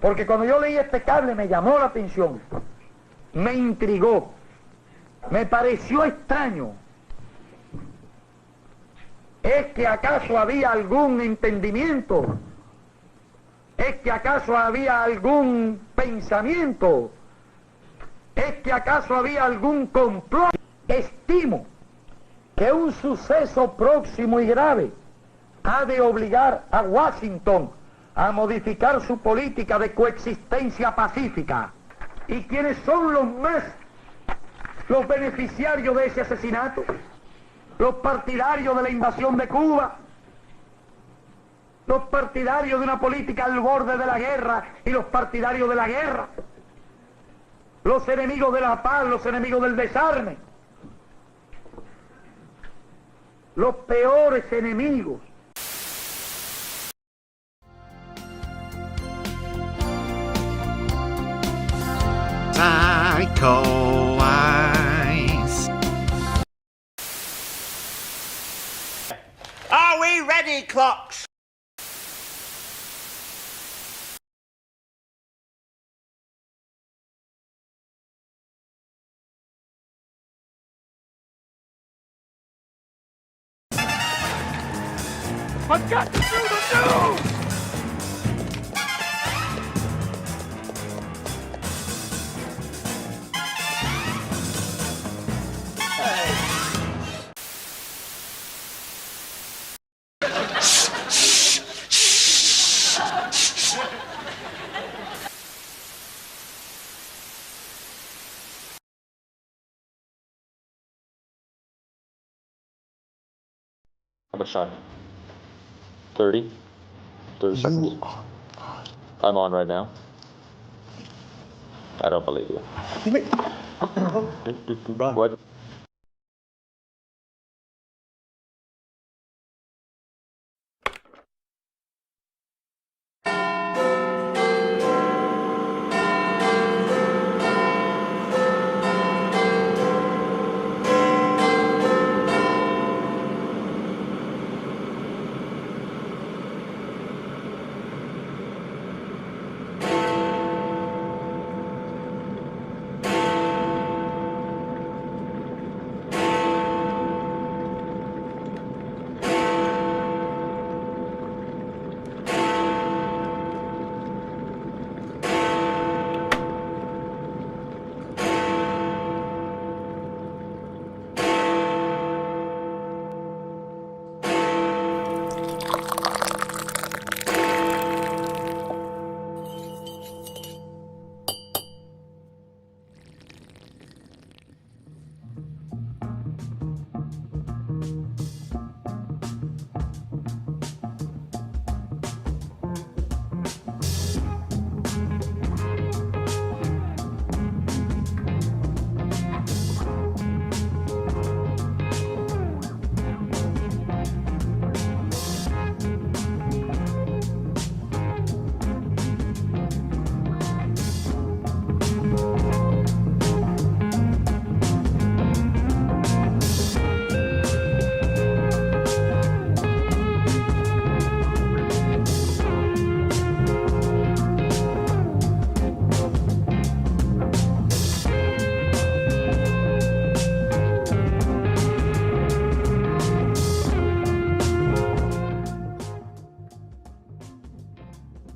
Porque cuando yo leí este cable me llamó la atención, me intrigó, me pareció extraño. ¿Es que acaso había algún entendimiento? ¿Es que acaso había algún pensamiento? ¿Es que acaso había algún complot? Estimo que un suceso próximo y grave ha de obligar a Washington a modificar su política de coexistencia pacífica. ¿Y quiénes son los beneficiarios de ese asesinato? Los partidarios de la invasión de Cuba, los partidarios de una política al borde de la guerra y los partidarios de la guerra, los enemigos de la paz, los enemigos del desarme, los peores enemigos. Psycho Eyes. Are we ready, clocks? I've got to do the news! How much time? 30 seconds. I'm on right now. I don't believe you. What?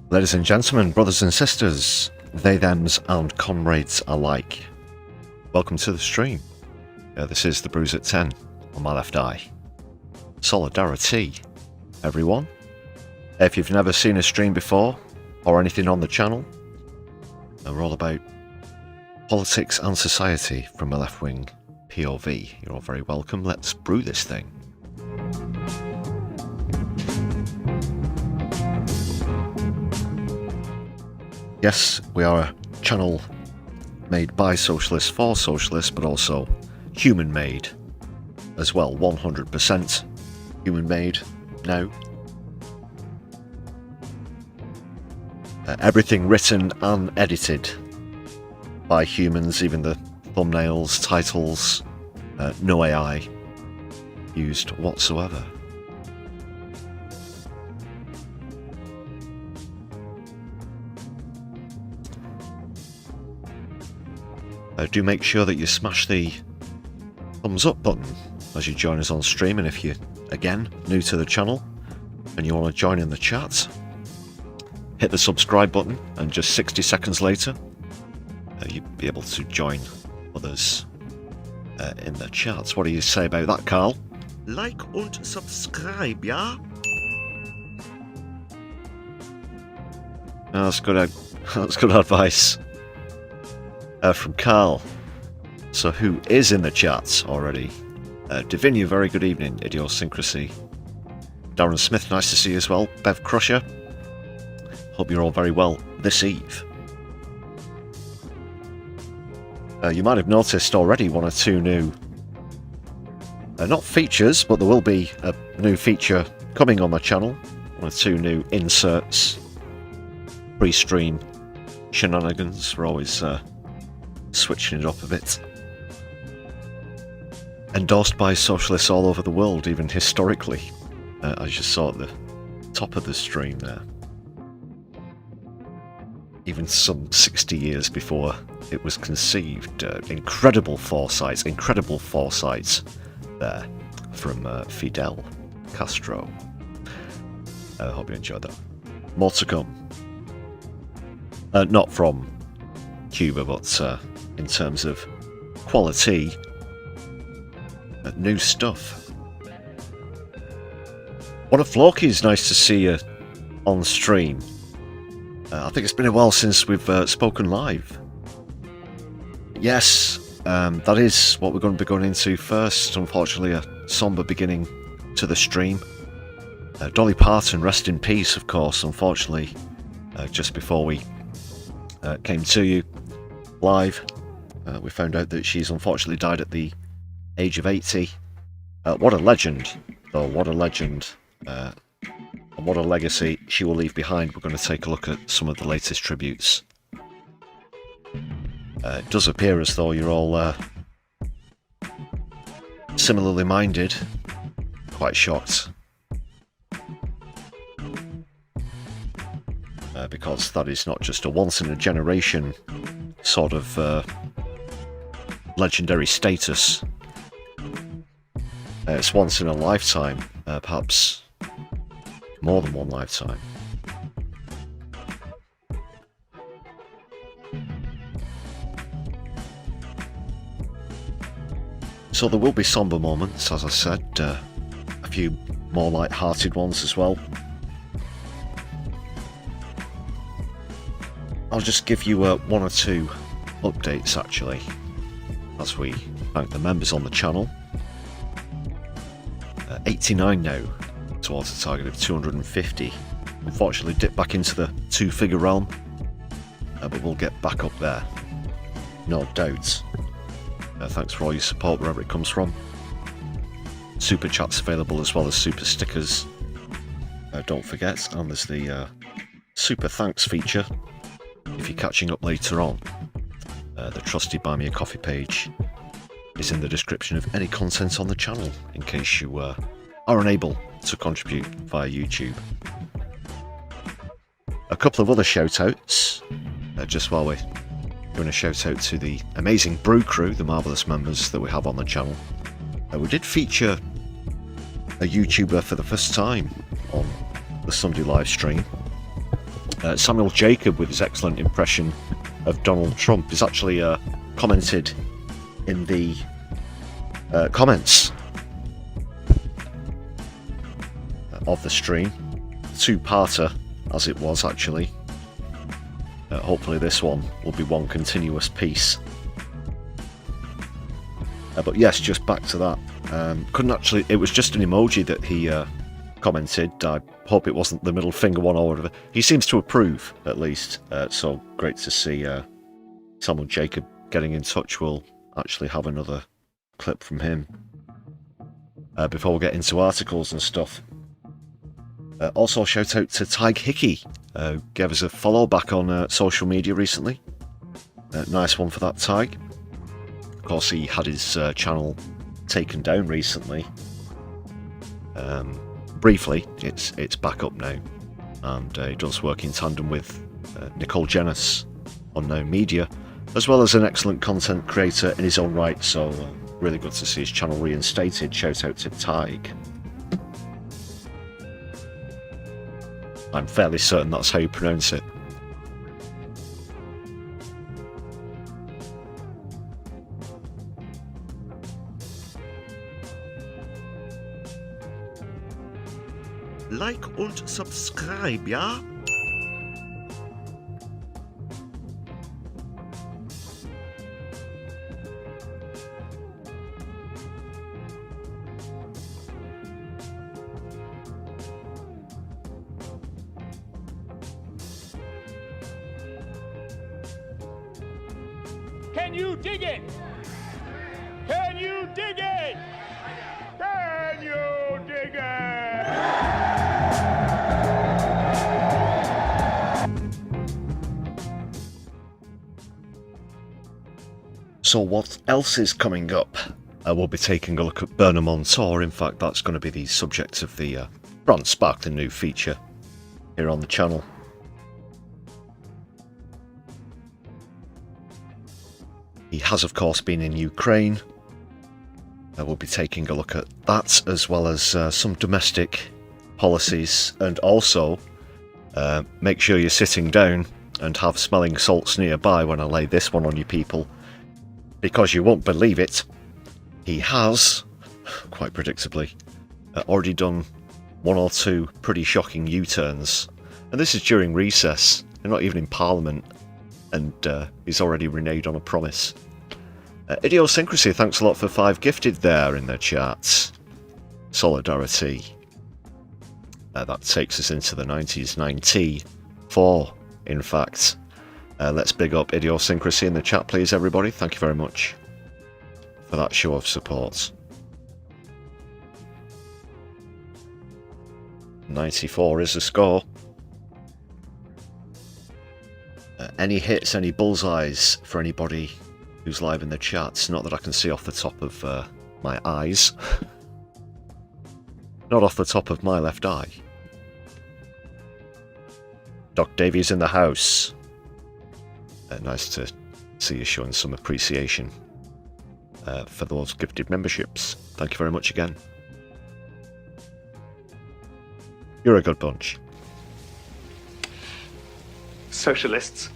Ladies and gentlemen, brothers and sisters, they, thems and comrades alike, welcome to the stream. This is the Brews at 10 on my left eye. Solidari-Tea, everyone. If you've never seen a stream before or anything on the channel, we're all about politics and society from a left-wing POV. You're all very welcome. Let's brew this thing. Yes, we are a channel made by socialists for socialists, but also human-made as well. 100% human-made now. Everything written and edited by humans, even the thumbnails, titles, no AI used whatsoever. Do make sure that you smash the thumbs up button as you join us on stream, and if you're, again, new to the channel and you want to join in the chat, hit the subscribe button, and just 60 seconds later, you'll be able to join others in the chats. What do you say about that, Carl? Like und subscribe, yeah? That's good. That's good advice from Carl. So who is in the chat already? Divinia, very good evening. Idiosyncrasy. Darren Smith, nice to see you as well. Bev Crusher. Hope you're all very well this eve. You might have noticed already one or two new, not features, but there will be a new feature coming on my channel. One or two new inserts, pre-stream shenanigans. We're always switching it up a bit. Endorsed by socialists all over the world, even historically, as you saw at the top of the stream there. Even some 60 years before it was conceived. Incredible foresight there from Fidel Castro. Hope you enjoyed that. More to come. Not from Cuba, but in terms of quality, new stuff. What a Floki, nice to see you on stream. I think it's been a while since we've spoken live. Yes, that is what we're going to be going into first. Unfortunately, a somber beginning to the stream. Dolly Parton, rest in peace, of course. Unfortunately, just before we came to you live, we found out that she's unfortunately died at the age of 80. What a legend, though. What a legend. And what a legacy she will leave behind. We're going to take a look at some of the latest tributes. It does appear as though you're all similarly minded. Quite shocked. Because that is not just a once-in-a-generation sort of legendary status. It's once in a lifetime, perhaps more than one lifetime. So there will be somber moments, as I said, a few more light-hearted ones as well. I'll just give you one or two updates, actually, as we thank the members on the channel. 89 now, towards a target of 250. Unfortunately dipped back into the two-figure realm, but we'll get back up there, no doubt. Thanks for all your support wherever it comes from. Super chats available as well as super stickers. Don't forget, and there's the super thanks feature if you're catching up later on. The trusty Buy Me a Coffee page is in the description of any content on the channel, in case you are unable to contribute via YouTube. A couple of other shout-outs, just while we're doing a shout-out to the amazing Brew crew, the marvellous members that we have on the channel. We did feature a YouTuber for the first time on the Sunday live stream. Samuel Jacob, with his excellent impression of Donald Trump, is actually commented in the comments of the stream. Two-parter, as it was, actually. Hopefully this one will be one continuous piece. But yes, just back to that. Couldn't actually... It was just an emoji that he commented. I hope it wasn't the middle finger one or whatever. He seems to approve, at least. So great to see Samuel Jacob getting in touch. We'll actually have another clip from him before we get into articles and stuff. Also, shout out to Tig Hickey, gave us a follow back on social media recently. Nice one for that, Tig. Of course, he had his channel taken down recently. Briefly, it's back up now, and he does work in tandem with Nicole Jenis on Now Media, as well as an excellent content creator in his own right, so really good to see his channel reinstated. Shout out to Tig. I'm fairly certain that's how you pronounce it. Like und subscribe, ja? Can you dig it? Can you dig it? Can you dig it? So what else is coming up? We'll be taking a look at Burnham on tour. In fact, that's going to be the subject of the brand sparkling new feature here on the channel. He has, of course, been in Ukraine. We'll be taking a look at that, as well as some domestic policies, and also make sure you're sitting down and have smelling salts nearby when I lay this one on you people, because you won't believe it. He has, quite predictably, already done one or two pretty shocking U-turns, and this is during recess. They're not even in Parliament, and he's already reneged on a promise. Idiosyncrasy, thanks a lot for 5 gifted there in the chat. Solidarity. That takes us into the 90s, 94, in fact. Let's big up Idiosyncrasy in the chat, please, everybody. Thank you very much for that show of support. 94 is the score. Any hits, any bullseyes for anybody who's live in the chats? Not that I can see off the top of my eyes. Not off the top of my left eye. Doc Davies in the house. Nice to see you showing some appreciation for those gifted memberships. Thank you very much again. You're a good bunch. Socialists.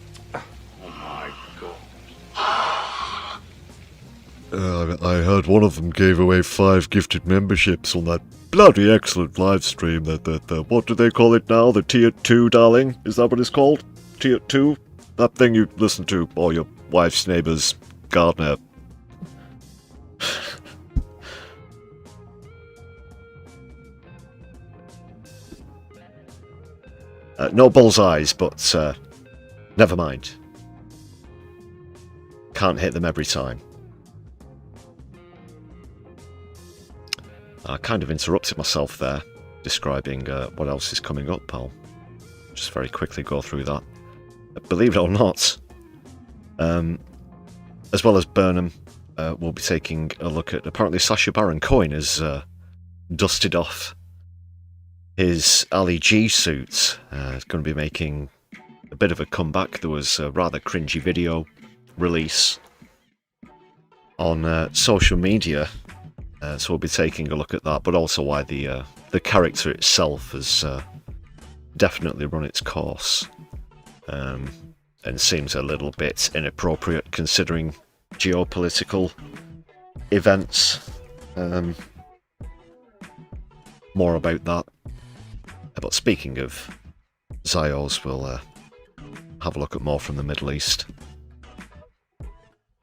I heard one of them gave away 5 gifted memberships on that bloody excellent live stream. The what do they call it now? The Tier 2, darling? Is that what it's called? Tier 2? That thing you listen to, or your wife's neighbour's gardener. No bullseyes, but never mind. Can't hit them every time. I kind of interrupted myself there, describing what else is coming up. I'll just very quickly go through that. Believe it or not, as well as Burnham, we'll be taking a look at, apparently Sacha Baron Cohen has dusted off his Ali G suit. He's going to be making a bit of a comeback. There was a rather cringy video release on social media, so we'll be taking a look at that, but also why the character itself has definitely run its course, and seems a little bit inappropriate considering geopolitical events. More about that. But speaking of Zios, we'll have a look at more from the Middle East,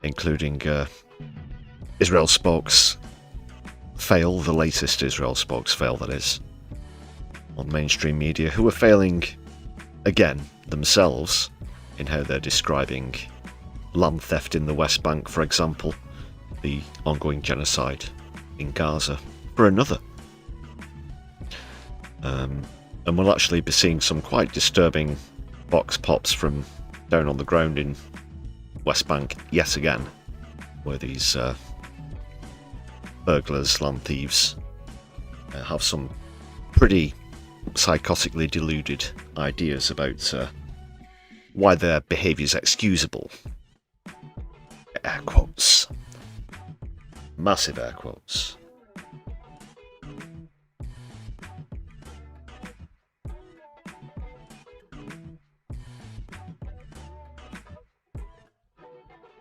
including Israel spokes fail, the latest Israel spokes fail, that is, on mainstream media, who are failing again themselves in how they're describing land theft in the West Bank, for example, the ongoing genocide in Gaza, for another. And we'll actually be seeing some quite disturbing Vox-Pops from down on the ground in West Bank yet again, where these burglars, land thieves, have some pretty psychotically deluded ideas about why their behaviour is excusable. Air quotes. Massive air quotes.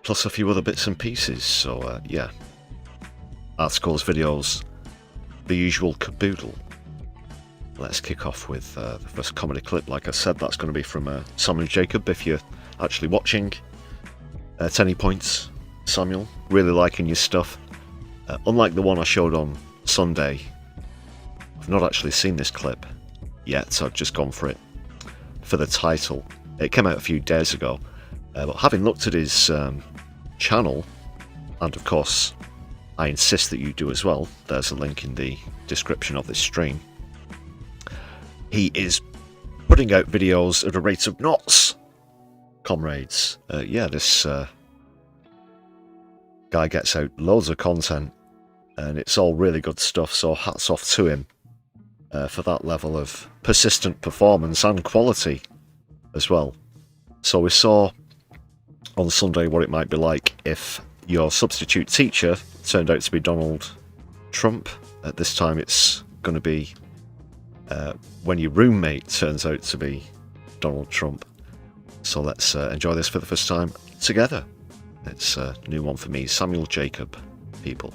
Plus a few other bits and pieces, so yeah. Articles, videos, the usual caboodle. Let's kick off with the first comedy clip. Like I said, that's going to be from Samuel Jacob, if you're actually watching. At any point, Samuel, really liking your stuff. Unlike the one I showed on Sunday, I've not actually seen this clip yet, so I've just gone for it for the title. It came out a few days ago, but having looked at his channel, and of course I insist that you do as well, there's a link in the description of this stream, he is putting out videos at a rate of knots, comrades. Yeah, this guy gets out loads of content and it's all really good stuff, so hats off to him for that level of persistent performance and quality as well. So we saw on Sunday what it might be like if your substitute teacher turned out to be Donald Trump. At this time it's going to be when your roommate turns out to be Donald Trump. So let's enjoy this for the first time together. It's a new one for me, Samuel Jacob, people.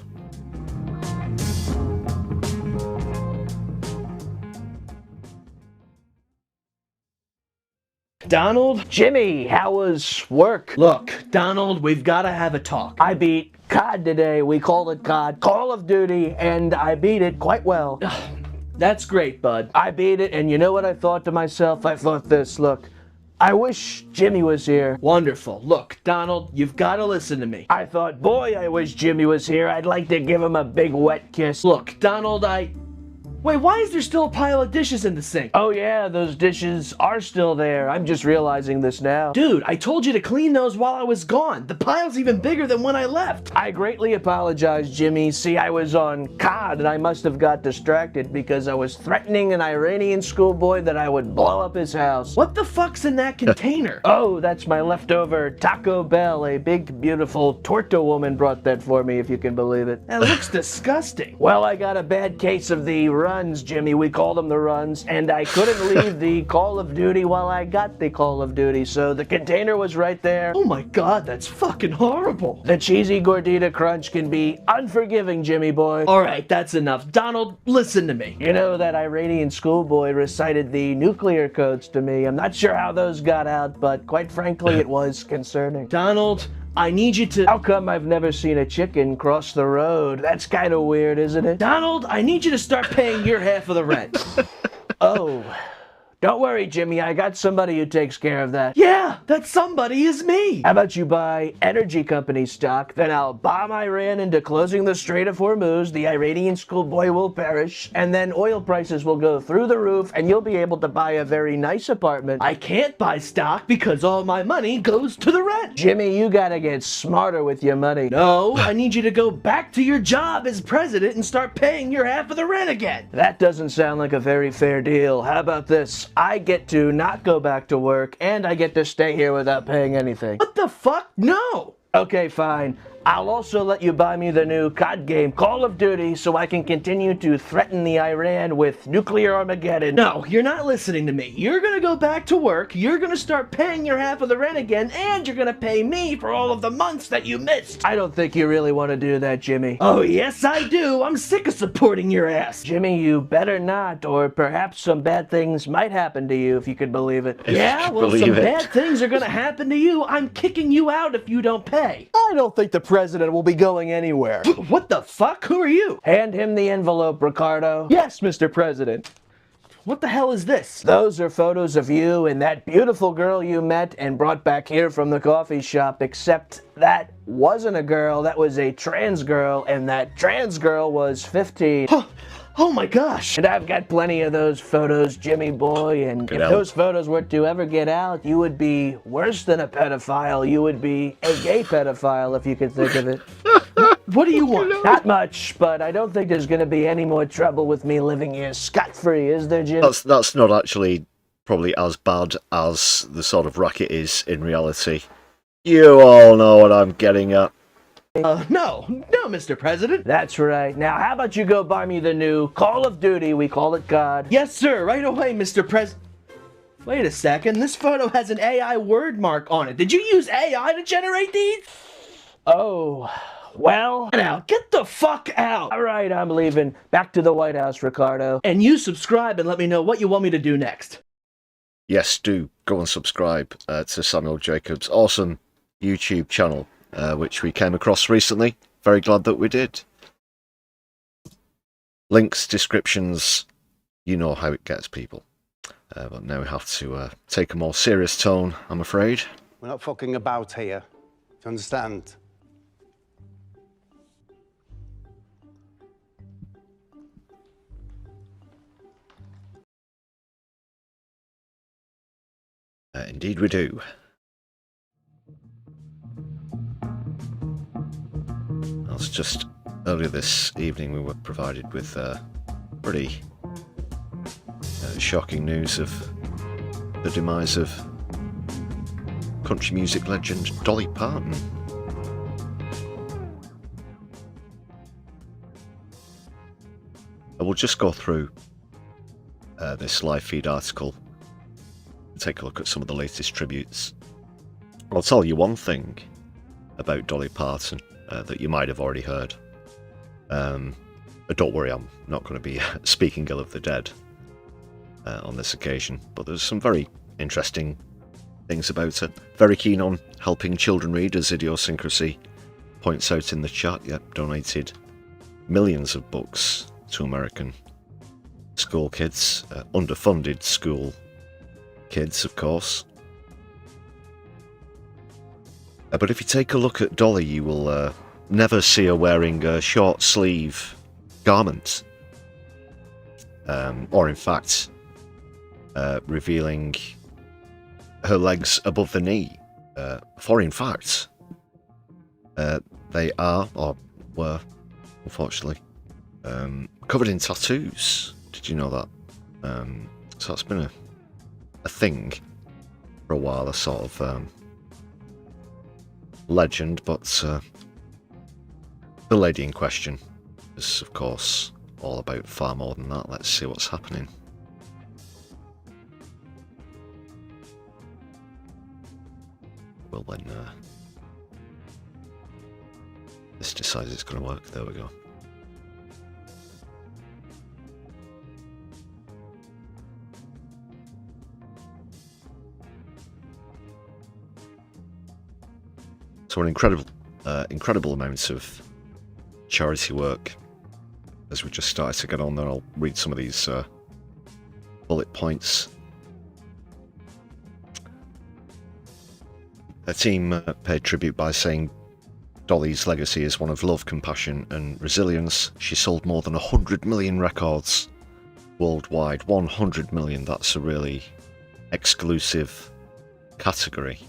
Donald? Jimmy, how was work? Look, Donald, we've got to have a talk. I beat COD today. We called it COD, Call of Duty, and I beat it quite well. That's great, bud. I beat it, and you know what I thought to myself? I thought this, look, I wish Jimmy was here. Wonderful. Look, Donald, you've got to listen to me. I thought, boy, I wish Jimmy was here. I'd like to give him a big wet kiss. Look, Donald, Wait, why is there still a pile of dishes in the sink? Oh yeah, those dishes are still there. I'm just realizing this now. Dude, I told you to clean those while I was gone. The pile's even bigger than when I left. I greatly apologize, Jimmy. See, I was on COD and I must have got distracted because I was threatening an Iranian schoolboy that I would blow up his house. What the fuck's in that container? Oh, that's my leftover Taco Bell. A big, beautiful torta woman brought that for me, if you can believe it. That looks disgusting. Well, I got a bad case of the runs, Jimmy. We call them the runs, and I couldn't leave the Call of Duty while I got the Call of Duty, so the container was right there. Oh my god, that's fucking horrible. The cheesy gordita crunch can be unforgiving, Jimmy boy. Alright, that's enough. Donald, listen to me. You know, that Iranian schoolboy recited the nuclear codes to me. I'm not sure how those got out, but quite frankly, it was concerning. Donald, I need you to... How come I've never seen a chicken cross the road? That's kind of weird, isn't it? Donald, I need you to start paying your half of the rent. Oh. Don't worry, Jimmy. I got somebody who takes care of that. Yeah, that somebody is me. How about you buy energy company stock, then I'll bomb Iran into closing the Strait of Hormuz, the Iranian schoolboy will perish, and then oil prices will go through the roof, and you'll be able to buy a very nice apartment. I can't buy stock because all my money goes to the rent. Jimmy, you gotta get smarter with your money. No, I need you to go back to your job as president and start paying your half of the rent again. That doesn't sound like a very fair deal. How about this? I get to not go back to work, and I get to stay here without paying anything. What the fuck? No! Okay, fine. I'll also let you buy me the new COD game, Call of Duty, so I can continue to threaten the Iran with nuclear Armageddon. No, you're not listening to me. You're gonna go back to work, you're gonna start paying your half of the rent again, and you're gonna pay me for all of the months that you missed. I don't think you really want to do that, Jimmy. Oh, yes, I do. I'm sick of supporting your ass. Jimmy, you better not, or perhaps some bad things might happen to you, if you could believe it. Yeah, well, some bad things are gonna happen to you. I'm kicking you out if you don't pay. I don't think the president will be going anywhere. What the fuck? Who are you? Hand him the envelope, Ricardo. Yes, Mr. President. What the hell is this? Those are photos of you and that beautiful girl you met and brought back here from the coffee shop, except that wasn't a girl, that was a trans girl, and that trans girl was 15. Oh my gosh! And I've got plenty of those photos, Jimmy boy, and if those photos were to ever get out, you would be worse than a pedophile. You would be a gay pedophile, if you could think of it. What do you want? Not much, but I don't think there's going to be any more trouble with me living here scot-free, is there, Jim? That's not actually probably as bad as the sort of racket is in reality. You all know what I'm getting at. No, Mr. President. That's right. Now, how about you go buy me the new Call of Duty, we call it God. Yes, sir, right away, Mr. President. Wait a second, this photo has an AI word mark on it. Did you use AI to generate these? Oh, well, now, get the fuck out. All right, I'm leaving. Back to the White House, Ricardo. And you subscribe and let me know what you want me to do next. Yes, do go and subscribe to Samuel Jacobs' awesome YouTube channel, which we came across recently. Very glad that we did. Links, descriptions, you know how it gets, people. But now we have to take a more serious tone, I'm afraid. We're not fucking about here. Do you understand? Indeed we do. That's just earlier this evening we were provided with pretty shocking news of the demise of country music legend Dolly Parton. I will just go through this live feed article and take a look at some of the latest tributes. I'll tell you one thing about Dolly Parton that you might have already heard. But don't worry, I'm not going to be speaking ill of the dead on this occasion, but there's some very interesting things about her. Very keen on helping children read, as Idiosyncrasy points out in the chat. Yep, donated millions of books to American school kids, underfunded school kids, of course. But if you take a look at Dolly, you will never see her wearing a short sleeve garment, or in fact revealing her legs above the knee, for in fact they are, or were, unfortunately, covered in tattoos. Did you know that? So that's been a thing for a while, a sort of legend, but the lady in question is, of course, all about far more than that. Let's see what's happening. Well, when this decides it's going to work, there we go. So an incredible amounts of charity work as we just started to get on there. I'll read some of these bullet points. A team paid tribute by saying Dolly's legacy is one of love, compassion and resilience. She sold more than 100 million records worldwide. 100 million, that's a really exclusive category.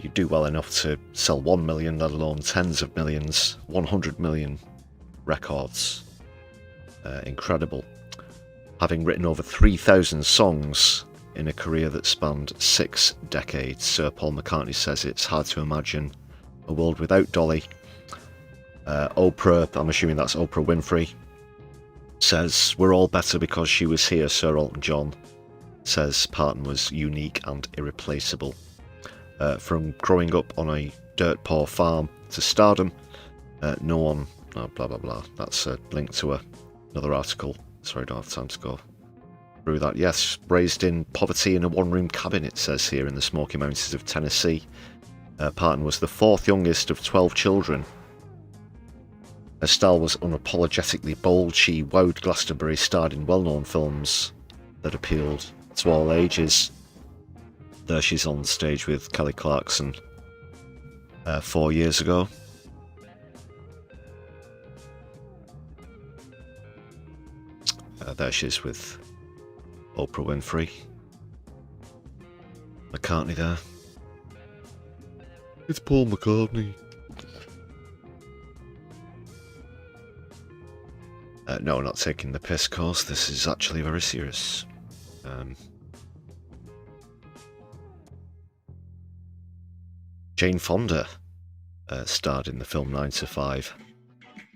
You do well enough to sell 1 million, let alone tens of millions. 100 million records. Incredible. Having written over 3,000 songs in a career that spanned 6 decades. Sir Paul McCartney says it's hard to imagine a world without Dolly. Oprah, I'm assuming that's Oprah Winfrey, says we're all better because she was here. Sir Elton John says Parton was unique and irreplaceable. From growing up on a dirt poor farm to stardom, no one, blah blah blah. That's a link to another article. Sorry, I don't have time to go through that. Yes, raised in poverty in a one-room cabin, it says here, in the Smoky Mountains of Tennessee. Parton was the 4th youngest of 12 children. Her style was unapologetically bold. She wowed Glastonbury, starred in well-known films that appealed to all ages. There she's on stage with Kelly Clarkson 4 years ago. There she is with Oprah Winfrey. McCartney there. It's Paul McCartney. No, not taking the piss, course. This is actually very serious. Jane Fonda starred in the film 9 to 5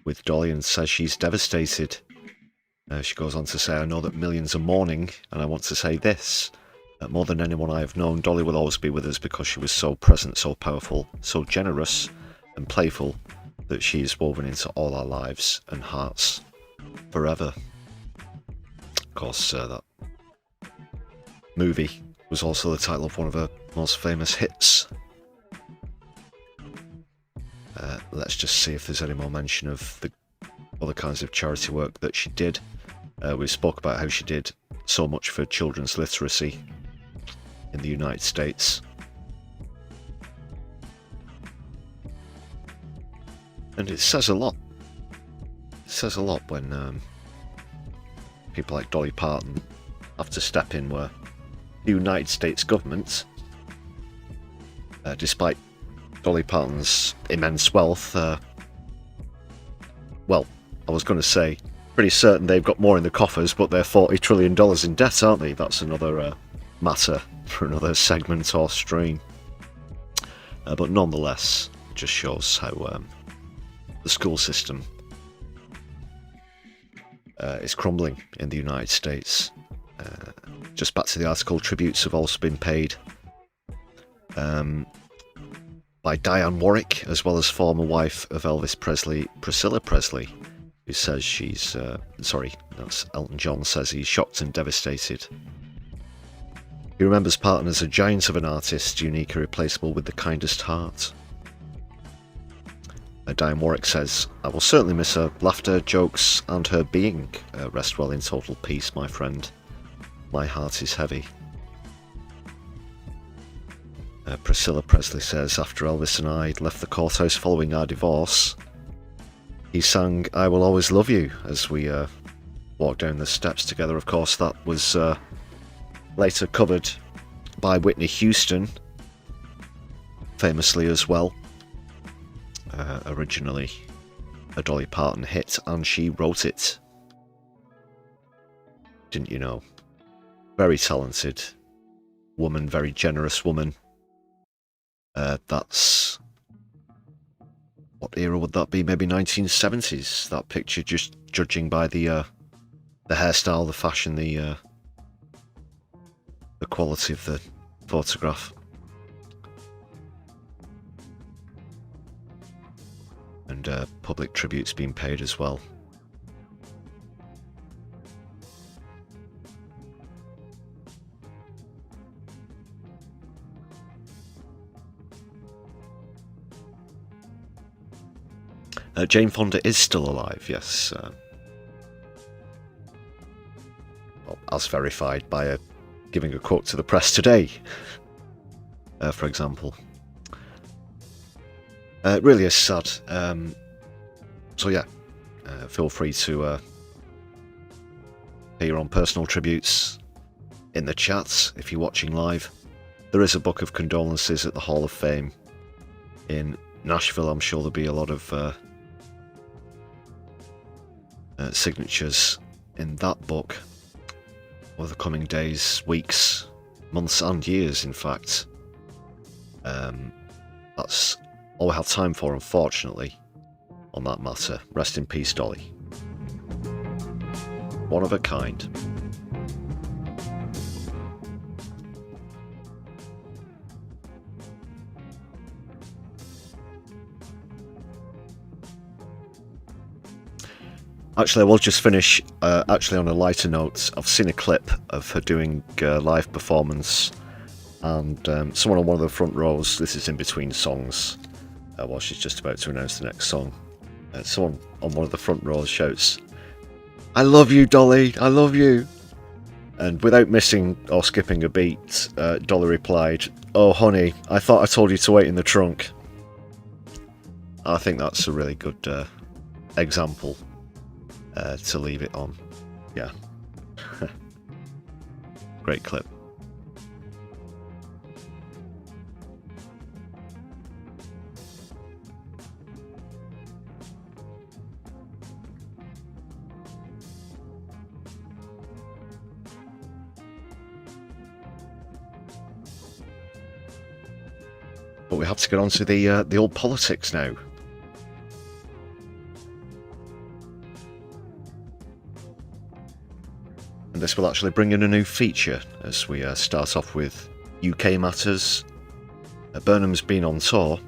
with Dolly and says she's devastated. She goes on to say, I know that millions are mourning, and I want to say this. More than anyone I have known, Dolly will always be with us because she was so present, so powerful, so generous and playful that she is woven into all our lives and hearts forever. Of course, that movie was also the title of one of her most famous hits. Let's just see if there's any more mention of the other kinds of charity work that she did. We spoke about how she did so much for children's literacy in the United States. And it says a lot. It says a lot when people like Dolly Parton have to step in where the United States government, despite Dolly Parton's immense wealth, well, I was going to say, pretty certain they've got more in the coffers, but they're $40 trillion in debt, aren't they? That's another matter for another segment or stream. But nonetheless, it just shows how the school system is crumbling in the United States. Just back to the article, tributes have also been paid by Diane Warwick, as well as former wife of Elvis Presley, Priscilla Presley, who says she's, that's Elton John, says he's shocked and devastated. He remembers Parton as a giant of an artist, unique, irreplaceable, with the kindest heart. Diane Warwick says, I will certainly miss her laughter, jokes, and her being. Rest well in total peace, my friend. My heart is heavy. Priscilla Presley says, after Elvis and I left the courthouse following our divorce, he sang I Will Always Love You as we walked down the steps together. Of course, that was later covered by Whitney Houston, famously as well. Originally a Dolly Parton hit, and she wrote it. Didn't you know? Very talented woman, very generous woman. That's... what era would that be? Maybe 1970s, that picture, just judging by the hairstyle, the fashion, the quality of the photograph. And public tributes being paid as well. Jane Fonda is still alive, yes. Well, as verified by giving a quote to the press today, for example. It really is sad. So yeah, feel free to pay your own personal tributes in the chat if you're watching live. There is a book of condolences at the Hall of Fame in Nashville. I'm sure there'll be a lot of signatures in that book over the coming days, weeks, months and years, in fact. That's all we have time for, unfortunately, on that matter. Rest in peace, Dolly. One of a kind. Actually, I will just finish, actually on a lighter note. I've seen a clip of her doing a live performance, and someone on one of the front rows, this is in between songs, while she's just about to announce the next song, someone on one of the front rows shouts, "I love you, Dolly, I love you." And without missing or skipping a beat, Dolly replied, "Oh honey, I thought I told you to wait in the trunk." I think that's a really good example to leave it on. Yeah. Great clip. But we have to get on to the old politics now. And this will actually bring in a new feature as we start off with UK matters. Burnham's been on tour,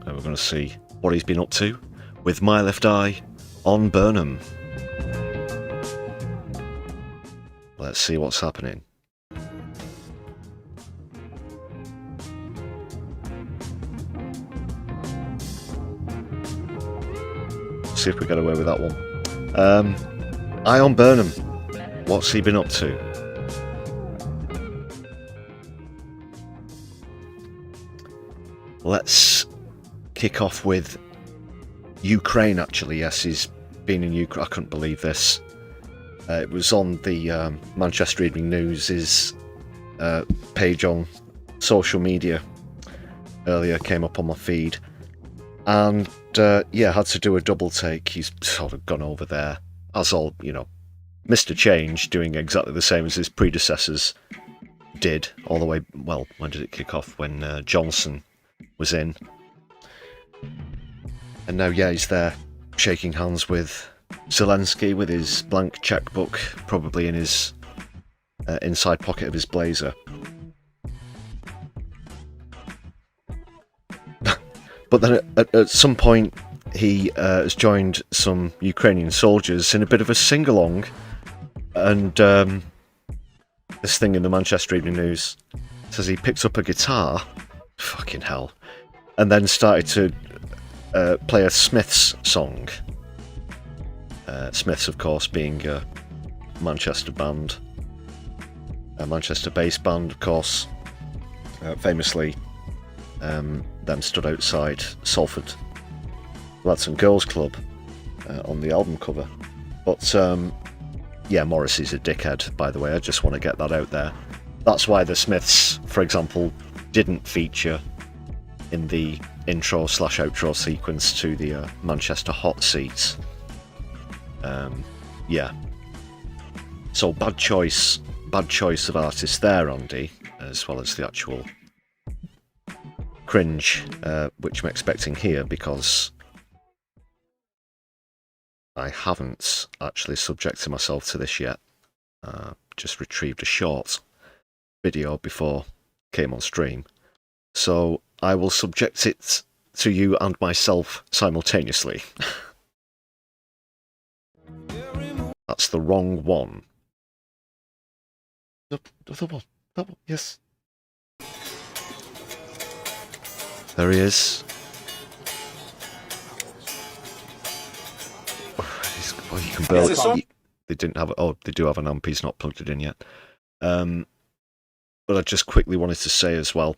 and we're going to see what he's been up to with My Left Eye on Burnham. Let's see what's happening. See if we get away with that one. Eye on Burnham. What's he been up to? Let's kick off with Ukraine, actually. Yes, he's been in Ukraine. I couldn't believe this. It was on the Manchester Evening News' page on social media earlier, came up on my feed. And, yeah, had to do a double take. He's sort of gone over there, as all, you know, Mr. Change, doing exactly the same as his predecessors did, all the way, well, when did it kick off? When Johnson was in. And now, yeah, he's there, shaking hands with Zelensky with his blank checkbook, probably in his inside pocket of his blazer. But then at some point, he has joined some Ukrainian soldiers in a bit of a sing-along. And this thing in the Manchester Evening News says he picked up a guitar, fucking hell, and then started to play a Smiths song. Smiths, of course, being a Manchester band, a Manchester-based band, of course, famously them stood outside Salford Lads and Girls Club on the album cover. But yeah, Morrissey's a dickhead, by the way. I just want to get that out there. That's why the Smiths, for example, didn't feature in the intro/outro sequence to the Manchester Hot Seats. Yeah. So bad choice of artists there, Andy, as well as the actual cringe, which I'm expecting here, because I haven't actually subjected myself to this yet. Just retrieved a short video before I came on stream. So I will subject it to you and myself simultaneously. That's the wrong one. The other one. That one, yes. There he is. Oh, you can barely. They didn't have. Oh, they do have an amp. He's not plugged it in yet. But I just quickly wanted to say as well,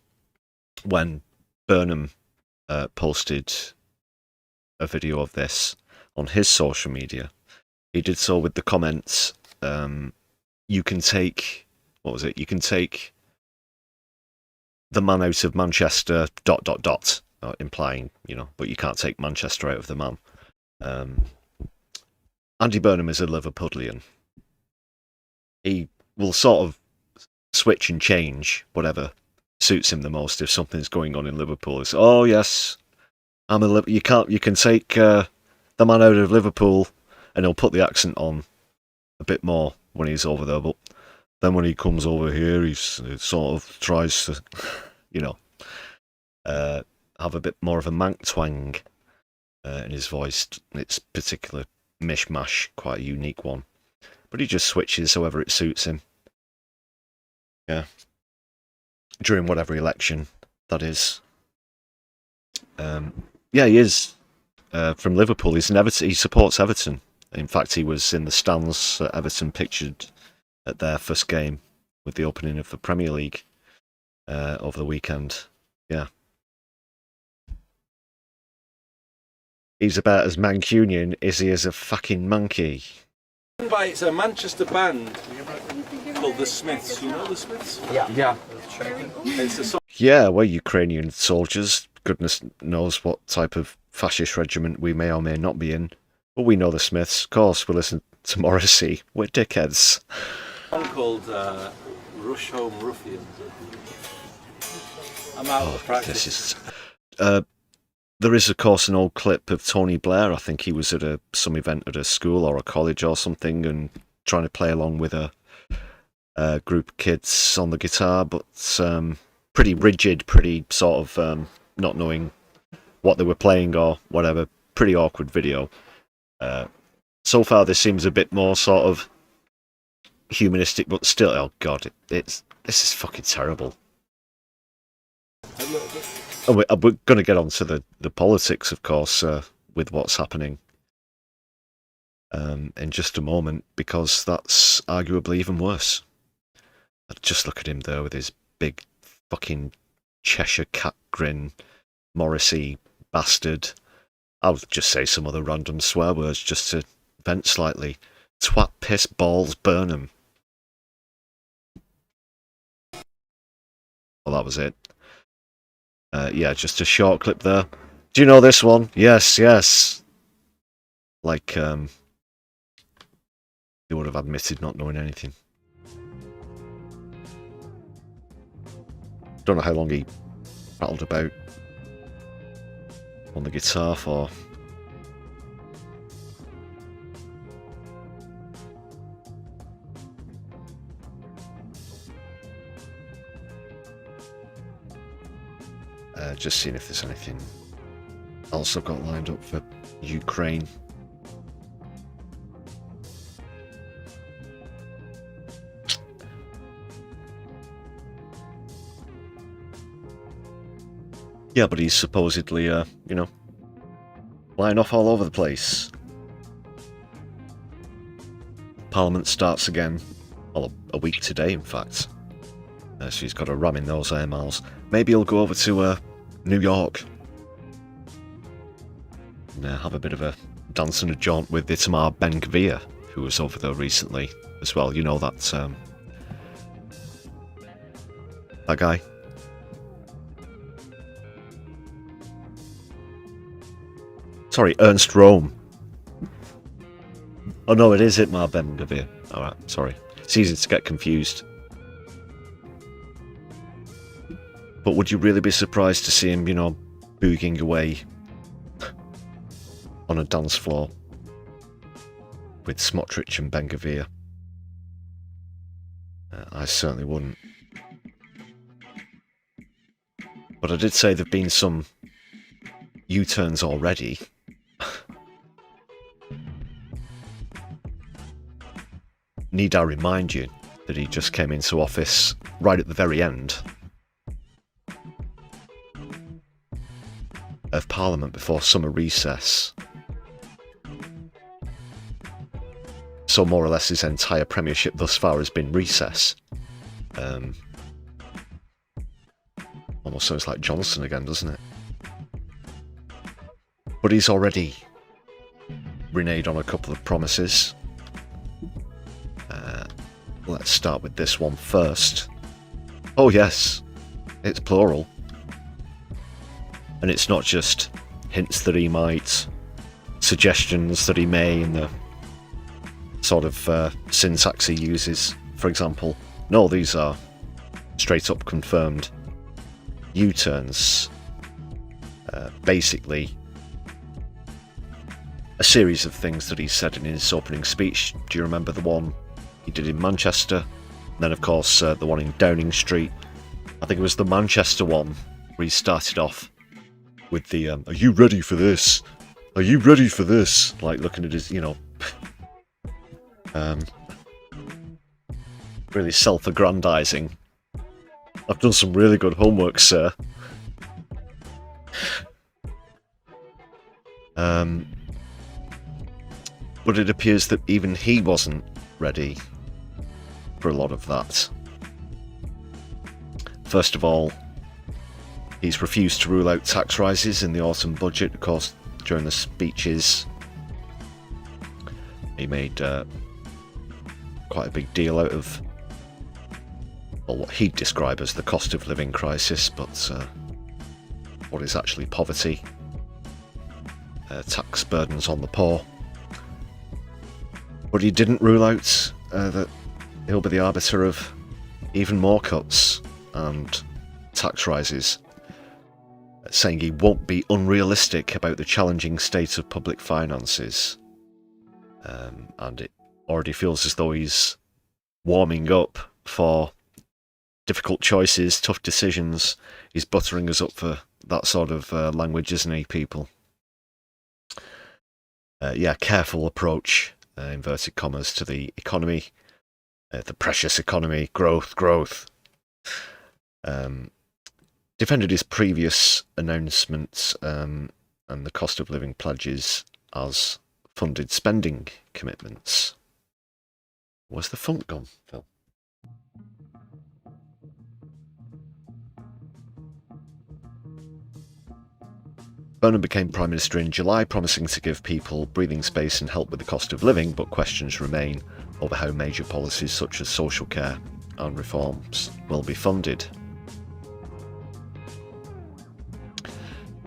when Burnham posted a video of this on his social media, he did so with the comments, you can take, what was it? You can take the man out of Manchester, ... implying, you know, but you can't take Manchester out of the man. Andy Burnham is a Liverpudlian. He will sort of switch and change whatever suits him the most. If something's going on in Liverpool, it's, oh yes, you can take the man out of Liverpool, and he'll put the accent on a bit more when he's over there, but then when he comes over here, he sort of tries to, you know, have a bit more of a Manc twang in his voice. It's particular mishmash, quite a unique one, but he just switches however it suits him. Yeah, during whatever election that is. Yeah, he is from Liverpool. He's an Everton. He supports Everton. In fact, he was in the stands at Everton, pictured at their first game with the opening of the Premier League over the weekend. Yeah. He's about as Mancunian as he is a fucking monkey. It's a Manchester band called the Smiths. You know the Smiths? Yeah. Yeah, we're Ukrainian soldiers. Goodness knows what type of fascist regiment we may or may not be in. But we know the Smiths. Of course, we listen to Morrissey. We're dickheads. One called Rush Home Ruffians. I'm out of practice. This is. There is, of course, an old clip of Tony Blair. I think he was at some event at a school or a college or something, and trying to play along with a group of kids on the guitar, but pretty rigid, pretty sort of not knowing what they were playing or whatever. Pretty awkward video. So far, this seems a bit more sort of humanistic, but still, oh god, this is fucking terrible. And we're going to get on to the politics, of course, with what's happening in just a moment, because that's arguably even worse. Just look at him there with his big fucking Cheshire cat grin, Morrissey bastard. I'll just say some other random swear words just to vent slightly. Twat, piss, balls, Burnham. Well, that was it. Yeah, just a short clip there. Do you know this one? Yes, yes. Like, he would have admitted not knowing anything. Don't know how long he rattled about on the guitar for. Just seeing if there's anything else I've got lined up for Ukraine. Yeah, but he's supposedly, you know, flying off all over the place. Parliament starts again, well, a week today, in fact. So he's got a ram in those air miles. Maybe he'll go over to New York and have a bit of a dance and a jaunt with Itamar Ben-Gvir, who was over there recently as well. You know that guy. Sorry, Ernst Röhm. Oh no, it is Itamar Ben-Gvir. Alright, sorry. It's easy to get confused. But would you really be surprised to see him, you know, boogieing away on a dance floor with Smotrich and Ben-Gvir? I certainly wouldn't. But I did say there've been some U-turns already. Need I remind you that he just came into office right at the very end of Parliament before summer recess. So more or less his entire premiership thus far has been recess. Almost sounds like Johnson again, doesn't it? But he's already reneged on a couple of promises. Let's start with this one first. Oh yes, it's plural. And it's not just hints that he might, suggestions that he may, in the sort of syntax he uses, for example. No, these are straight up confirmed U-turns. Basically, a series of things that he said in his opening speech. Do you remember the one he did in Manchester? And then, of course, the one in Downing Street. I think it was the Manchester one where he started off with the, are you ready for this? Are you ready for this? Like, looking at his, you know, really self-aggrandizing. I've done some really good homework, sir. But it appears that even he wasn't ready for a lot of that. First of all, he's refused to rule out tax rises in the autumn budget. Of course, during the speeches, he made quite a big deal out of, well, what he'd describe as the cost of living crisis, but what is actually poverty, tax burdens on the poor. But he didn't rule out that he'll be the arbiter of even more cuts, and tax rises, saying he won't be unrealistic about the challenging state of public finances. And it already feels as though he's warming up for difficult choices, tough decisions. He's buttering us up for that sort of language, isn't he, people? Yeah, careful approach, inverted commas, to the economy, the precious economy, growth. Defended his previous announcements and the cost of living pledges as funded spending commitments. Where's the funk gone, Phil? Burnham became Prime Minister in July, promising to give people breathing space and help with the cost of living, but questions remain over how major policies such as social care and reforms will be funded.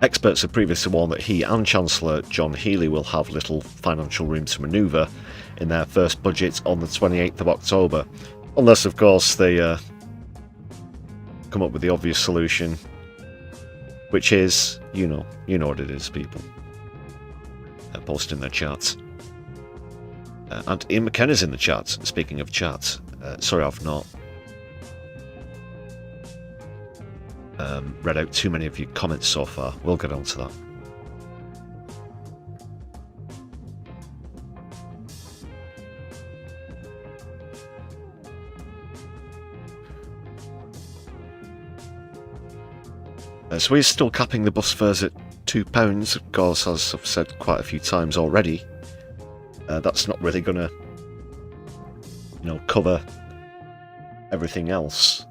Experts have previously warned that he and Chancellor John Healey will have little financial room to manoeuvre in their first budget on the 28th of October, unless, of course, they come up with the obvious solution, which is, you know what it is, people. Posting their charts. And Ian McKenna's in the chat. Speaking of chat, sorry I've not read out too many of your comments so far. We'll get on to that. So we're still capping the bus fares at £2, of course, as I've said quite a few times already. That's not really going to, cover everything else.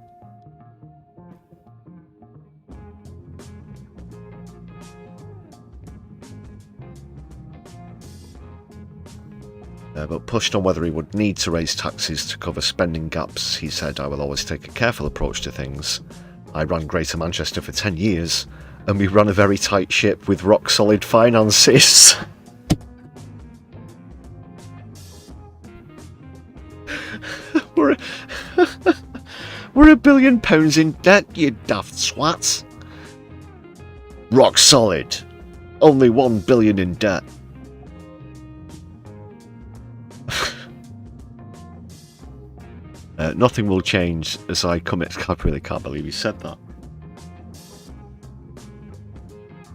But pushed on whether he would need to raise taxes to cover spending gaps, he said, "I will always take a careful approach to things. I ran Greater Manchester for 10 years, and we ran a very tight ship with rock-solid finances." We're £1 billion in debt, you daft swats. Rock solid. Only 1 billion in debt. Nothing will change as I commit. I really can't believe he said that.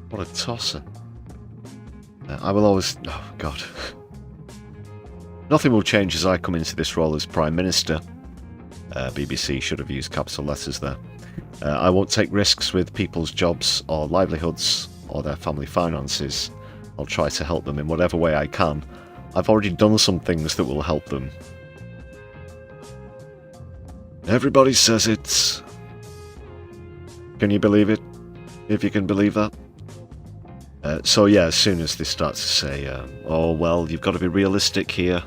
What a tosser. I will always... Oh, God. Nothing will change as I come into this role as Prime Minister. BBC should have used capital letters there. I won't take risks with people's jobs or livelihoods or their family finances. I'll try to help them in whatever way I can. I've already done some things that will help them. Everybody says it. Can you believe it? If you can believe that. So yeah, as soon as they start to say, oh well, you've got to be realistic here.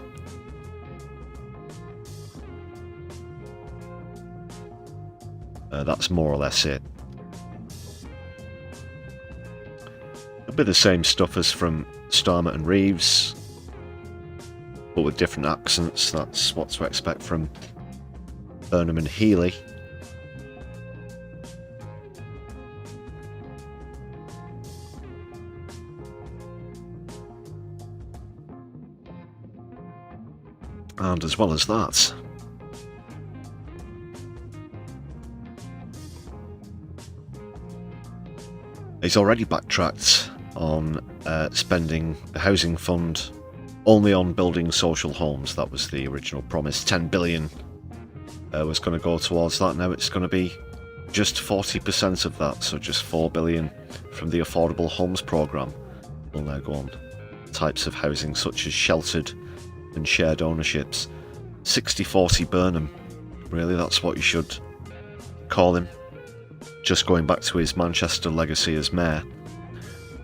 That's more or less it. A bit of the same stuff as from Starmer and Reeves, but with different accents. That's what to expect from Burnham and Healey. And as well as that, he's already backtracked on spending the housing fund only on building social homes. That was the original promise. 10 billion was going to go towards that. Now it's going to be just 40% of that, so just 4 billion from the Affordable Homes Programme will now go on types of housing such as sheltered and shared ownerships. 60-40 Burnham. Really, that's what you should call him. Just going back to his Manchester legacy as mayor,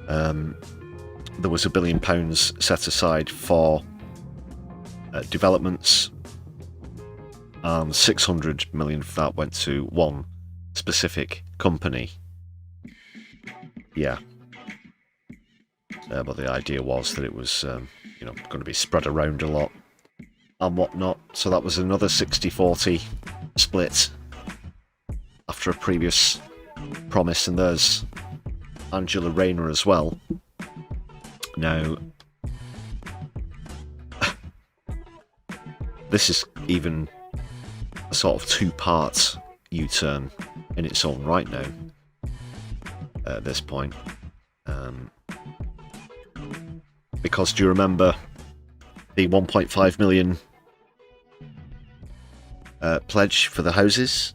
there was £1 billion set aside for developments, and 600 million of that went to one specific company. Yeah. But the idea was that it was, going to be spread around a lot and whatnot. So that was another 60-40 split after a previous promise, and there's Angela Rayner as well. Now, this is even a sort of two-part U-turn in its own right now at this point. Because do you remember the 1.5 million pledge for the houses?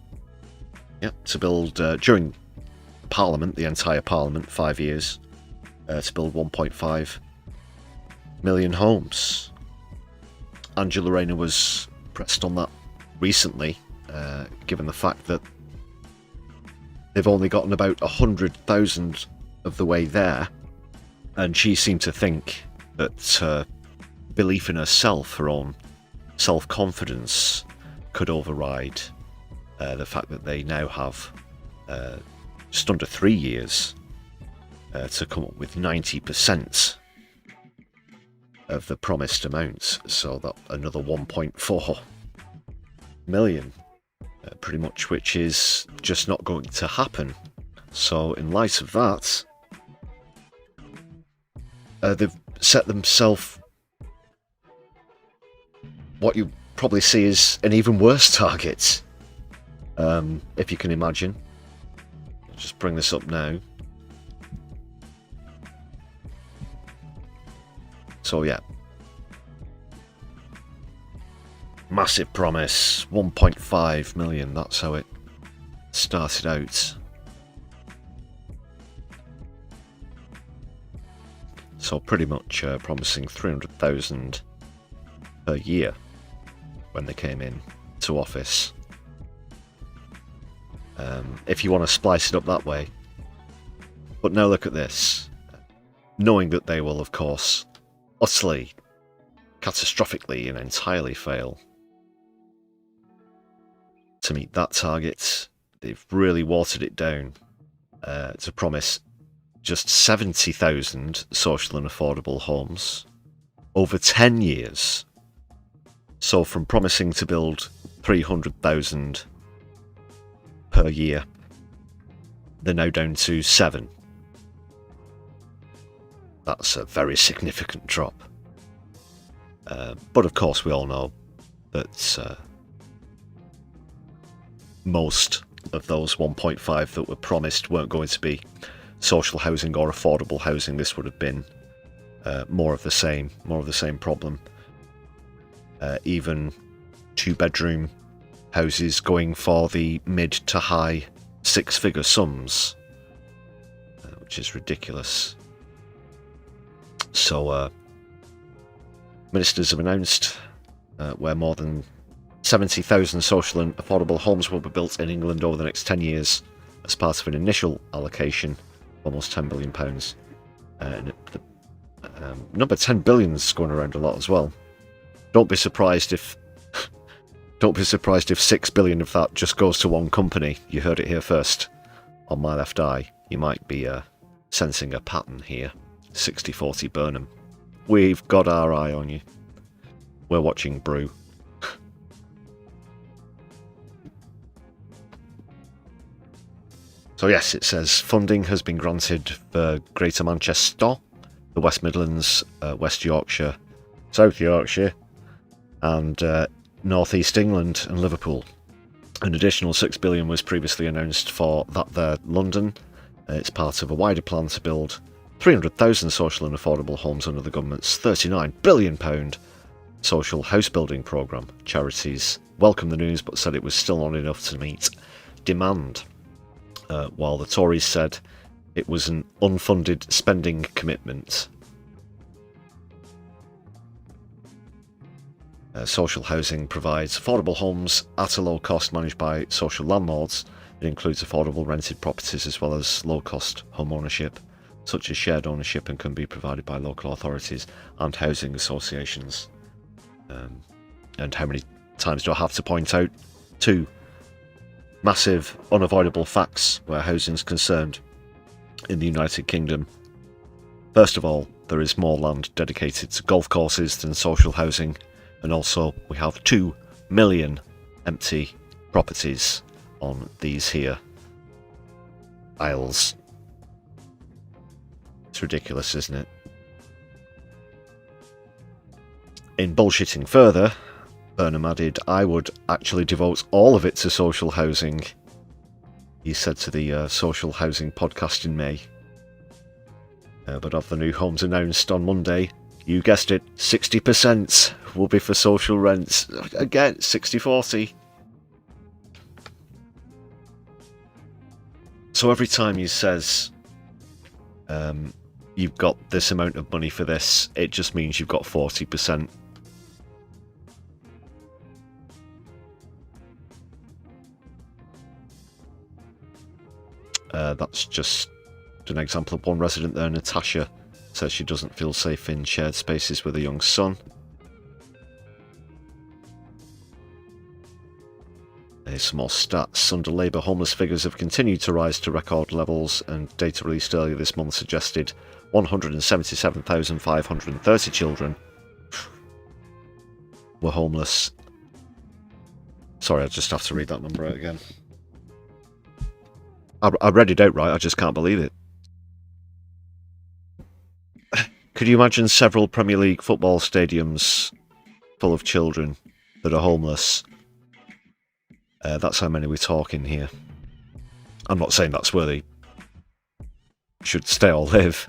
Yep, to build during Parliament, the entire Parliament, 5 years, to build 1.5 million homes. Angela Rayner was pressed on that recently, given the fact that they've only gotten about 100,000 of the way there, and she seemed to think that her belief in herself, her own self-confidence, could override the fact that they now have just under 3 years to come up with 90% of the promised amount, so that another 1.4 million, pretty much, which is just not going to happen. So in light of that, they've set themselves what you probably see as an even worse target, if you can imagine. I'll just bring this up now. So yeah, massive promise, 1.5 million, that's how it started out. So pretty much promising 300,000 per year when they came in to office. If you want to splice it up that way. But now look at this. Knowing that they will, of course, utterly, catastrophically and entirely fail to meet that target, they've really watered it down to promise just 70,000 social and affordable homes over 10 years. So from promising to build 300,000 per year, they're now down to 7. That's a very significant drop. But of course we all know that most of those 1.5 that were promised weren't going to be social housing or affordable housing. This would have been more of the same problem. Even 2-bedroom houses going for the mid to high 6-figure sums, which is ridiculous. So ministers have announced where more than 70,000 social and affordable homes will be built in England over the next 10 years as part of an initial allocation of almost £10 billion. And the number 10 billion is going around a lot as well. Don't be surprised if 6 billion of that just goes to one company. You heard it here first on My Left Eye. You might be sensing a pattern here. 60-40 Burnham. We've got our eye on you. We're watching Brew. So yes, it says funding has been granted for Greater Manchester, the West Midlands, West Yorkshire, South Yorkshire, and North East England and Liverpool. An additional £6 billion was previously announced for that there London. It's part of a wider plan to build 300,000 social and affordable homes under the government's £39 billion social house building programme. Charities welcomed the news but said it was still not enough to meet demand, while the Tories said it was an unfunded spending commitment. Social housing provides affordable homes at a low cost managed by social landlords. It includes affordable rented properties as well as low cost home ownership, such as shared ownership, and can be provided by local authorities and housing associations. And how many times do I have to point out 2 massive unavoidable facts where housing is concerned in the United Kingdom? First of all, there is more land dedicated to golf courses than social housing. And also, we have 2 million empty properties on these here aisles. It's ridiculous, isn't it? In bullshitting further, Burnham added, I would actually devote all of it to social housing, he said to the Social Housing podcast in May. But of the new homes announced on Monday, you guessed it, 60% will be for social rents. Again, 60-40. So every time he says you've got this amount of money for this, it just means you've got 40%. That's just an example of one resident there. Natasha says she doesn't feel safe in shared spaces with a young son. Here's some more stats. Under Labour, homeless figures have continued to rise to record levels, and data released earlier this month suggested 177,530 children were homeless. Sorry, I just have to read that number out again. I read it out right, I just can't believe it. Could you imagine several Premier League football stadiums full of children that are homeless? That's how many we're talking here. I'm not saying that's where they should stay or live.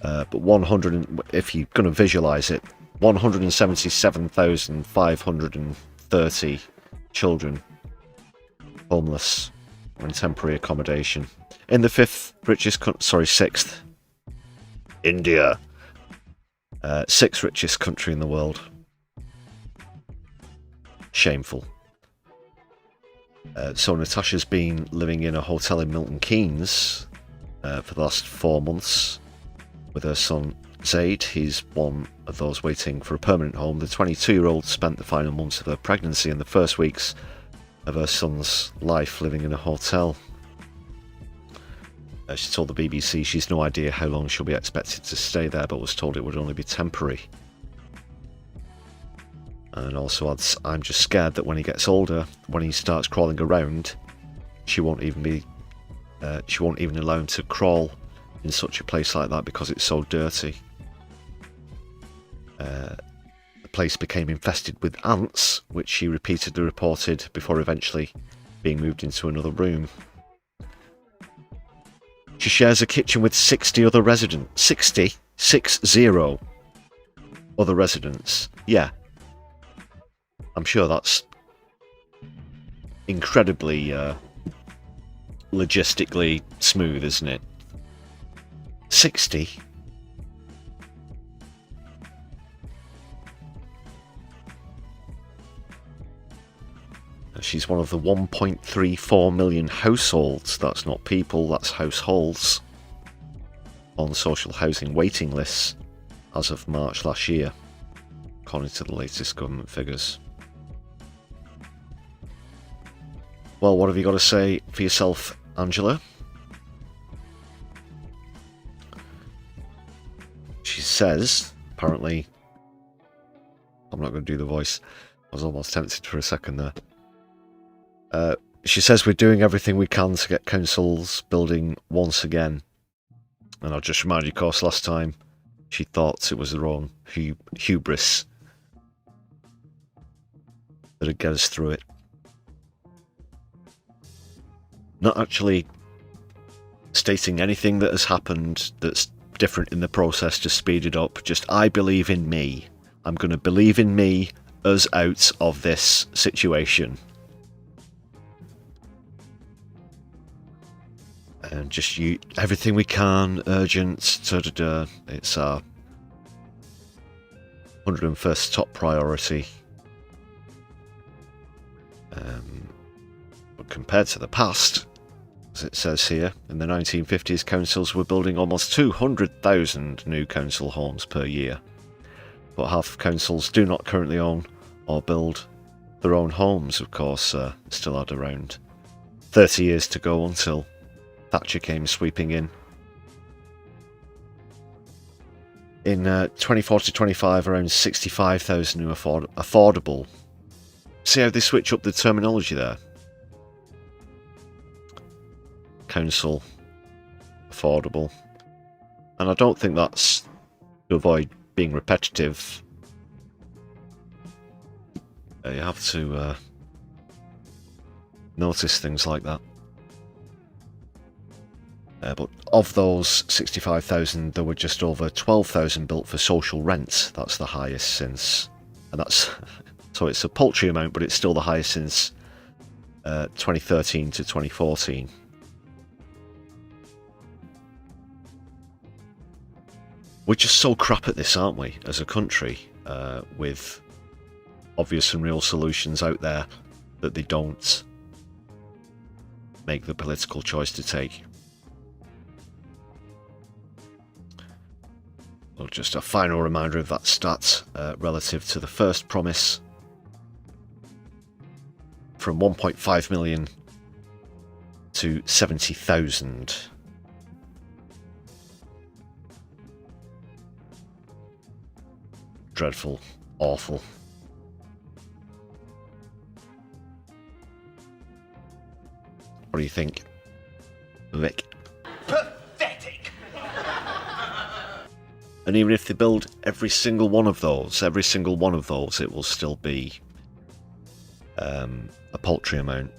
But 100, if you're going to visualise it, 177,530 children homeless in temporary accommodation. In the sixth, India. Sixth richest country in the world. Shameful. So Natasha's been living in a hotel in Milton Keynes for the last 4 months with her son Zaid. He's one of those waiting for a permanent home. The 22-year-old spent the final months of her pregnancy and the first weeks of her son's life living in a hotel. She told the BBC she's no idea how long she'll be expected to stay there, but was told it would only be temporary. And also adds, I'm just scared that when he gets older, when he starts crawling around, she won't even allow him to crawl in such a place like that because it's so dirty. The place became infested with ants, which she repeatedly reported before eventually being moved into another room. She shares a kitchen with 60 other residents. 60 other residents. Yeah. I'm sure that's incredibly logistically smooth, isn't it? 60? She's one of the 1.34 million households, that's not people, that's households, on social housing waiting lists as of March last year, according to the latest government figures. Well, what have you got to say for yourself, Angela? She says, apparently, I'm not going to do the voice, I was almost tempted for a second there. She says we're doing everything we can to get councils building once again. And I'll just remind you, of course, last time she thought it was the wrong hubris that'd get us through it. Not actually stating anything that has happened that's different in the process to speed it up. Just, I believe in me. I'm going to believe in me us out of this situation. And just everything we can, urgent, it's our 101st top priority. But compared to the past, as it says here, in the 1950s, councils were building almost 200,000 new council homes per year. But half of councils do not currently own or build their own homes, of course, still had around 30 years to go until Thatcher came sweeping in. In 24 to 25, around 65,000 new affordable. See how they switch up the terminology there? council affordable. And I don't think that's to avoid being repetitive. You have to notice things like that. But of those 65,000, there were just over 12,000 built for social rent. That's the highest since, and that's so it's a paltry amount, but it's still the highest since 2013 to 2014. We're just so crap at this, aren't we, as a country, with obvious and real solutions out there that they don't make the political choice to take. Well, just a final reminder of that stat relative to the first promise, from 1.5 million to 70,000. Dreadful, awful. What do you think, Vic? Pathetic! And even if they build every single one of those, it will still be a paltry amount.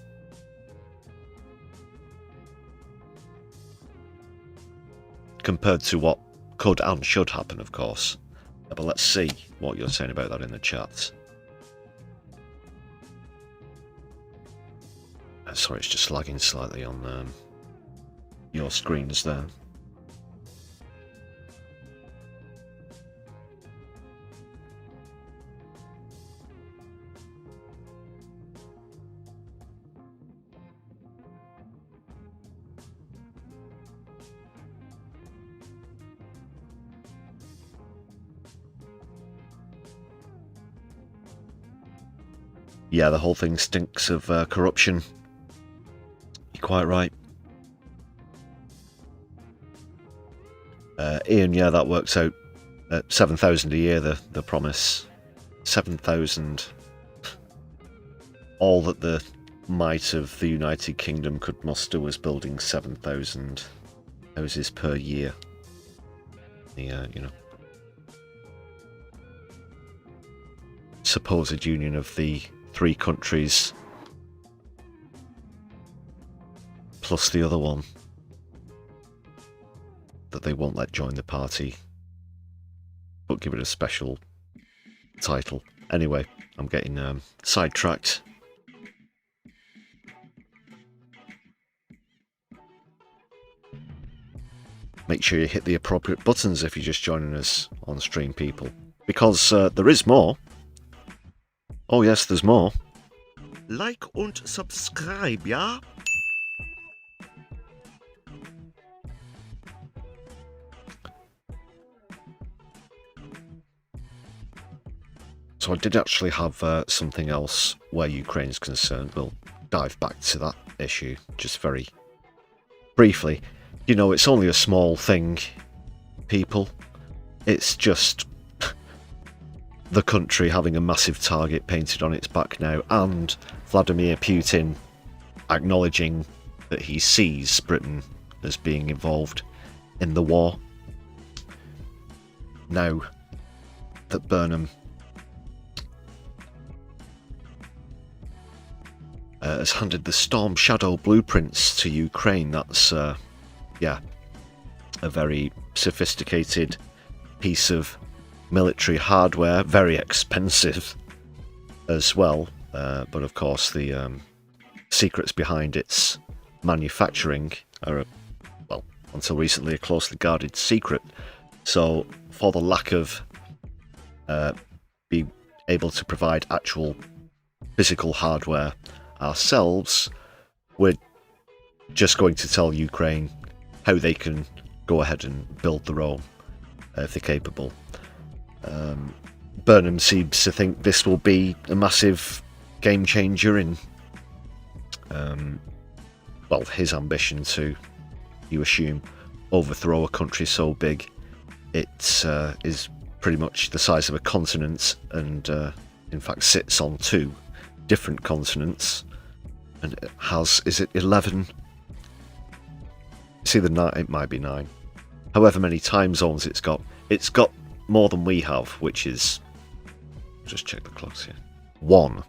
Compared to what could and should happen, of course. But let's see what you're saying about that in the chat. Sorry, it's just lagging slightly on your screens there. Yeah, the whole thing stinks of corruption. You're quite right. Ian, yeah, that works out at 7,000 a year, the promise. 7,000. All that the might of the United Kingdom could muster was building 7,000 houses per year. The, you know, supposed union of the 3 countries plus the other one that they won't let join the party, but give it a special title. Anyway, I'm getting sidetracked. Make sure you hit the appropriate buttons if you're just joining us on stream, people, because there is more. Oh yes, there's more. Like und subscribe, ja? So I did actually have something else where Ukraine's concerned. We'll dive back to that issue just very briefly. You know, it's only a small thing, people. It's just the country having a massive target painted on its back now, and Vladimir Putin acknowledging that he sees Britain as being involved in the war. Now that Burnham has handed the Storm Shadow blueprints to Ukraine, that's, yeah, a very sophisticated piece of military hardware, very expensive as well, but of course the secrets behind its manufacturing are, well, until recently a closely guarded secret. So for the lack of being able to provide actual physical hardware ourselves, we're just going to tell Ukraine how they can go ahead and build their own if they're capable. Burnham seems to think this will be a massive game changer in, well, his ambition to, you assume, overthrow a country so big it is pretty much the size of a continent, and in fact sits on 2 different continents, and it has, is it 11 See it might be 9. However many time zones it's got more than we have, which is, just check the clocks here, 1.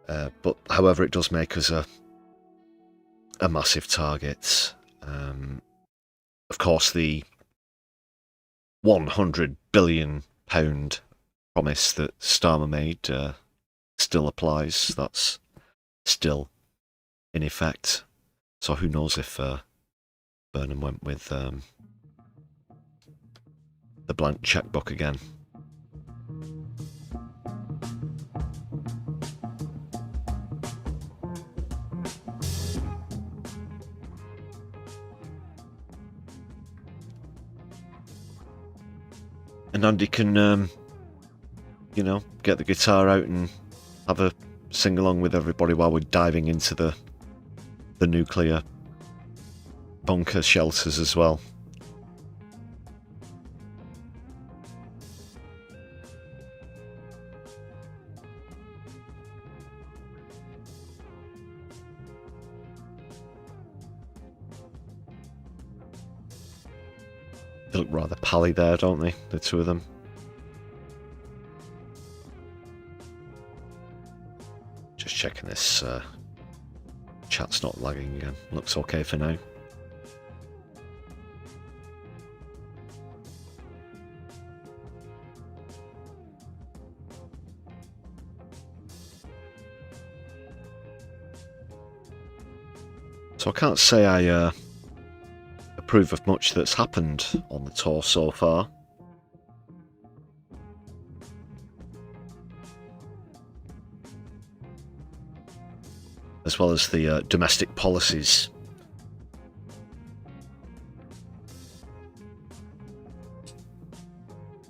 But however, it does make us a massive target. Of course, the £100 billion promise that Starmer made still applies. That's still in effect. So who knows if Burnham went with the blank checkbook again. And Andy can, you know, get the guitar out and have a sing-along with everybody while we're diving into the nuclear bunker shelters as well. They look rather pally there, don't they? The two of them. Just checking this chat's not lagging again. Looks okay for now. So I can't say I approve of much that's happened on the tour so far. As well as the domestic policies.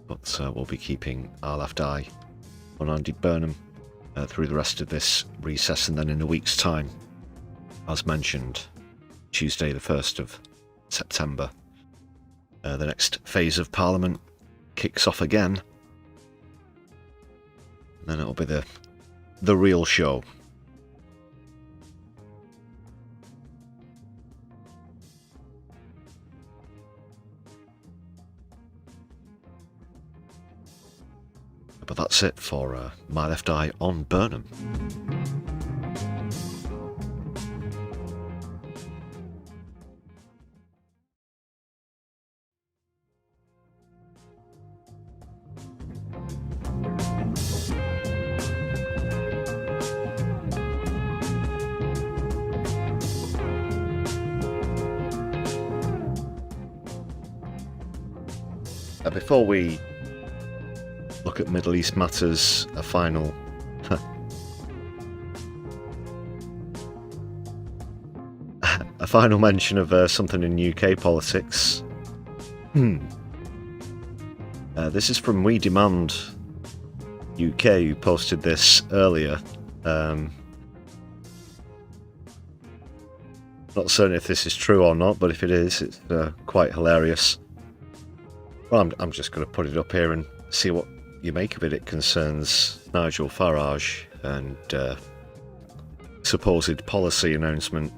But we'll be keeping our left eye on Andy Burnham through the rest of this recess, and then in a week's time, as mentioned, Tuesday the 1st of September, the next phase of Parliament kicks off again. And then it'll be the real show. But that's it for my left eye on Burnham. Before we look at Middle East matters, a final mention of something in UK politics. This is from We Demand UK, who posted this earlier. Not certain if this is true or not, but if it is, it's quite hilarious. Well, I'm just going to put it up here and see what you make of it. It concerns Nigel Farage and supposed policy announcement.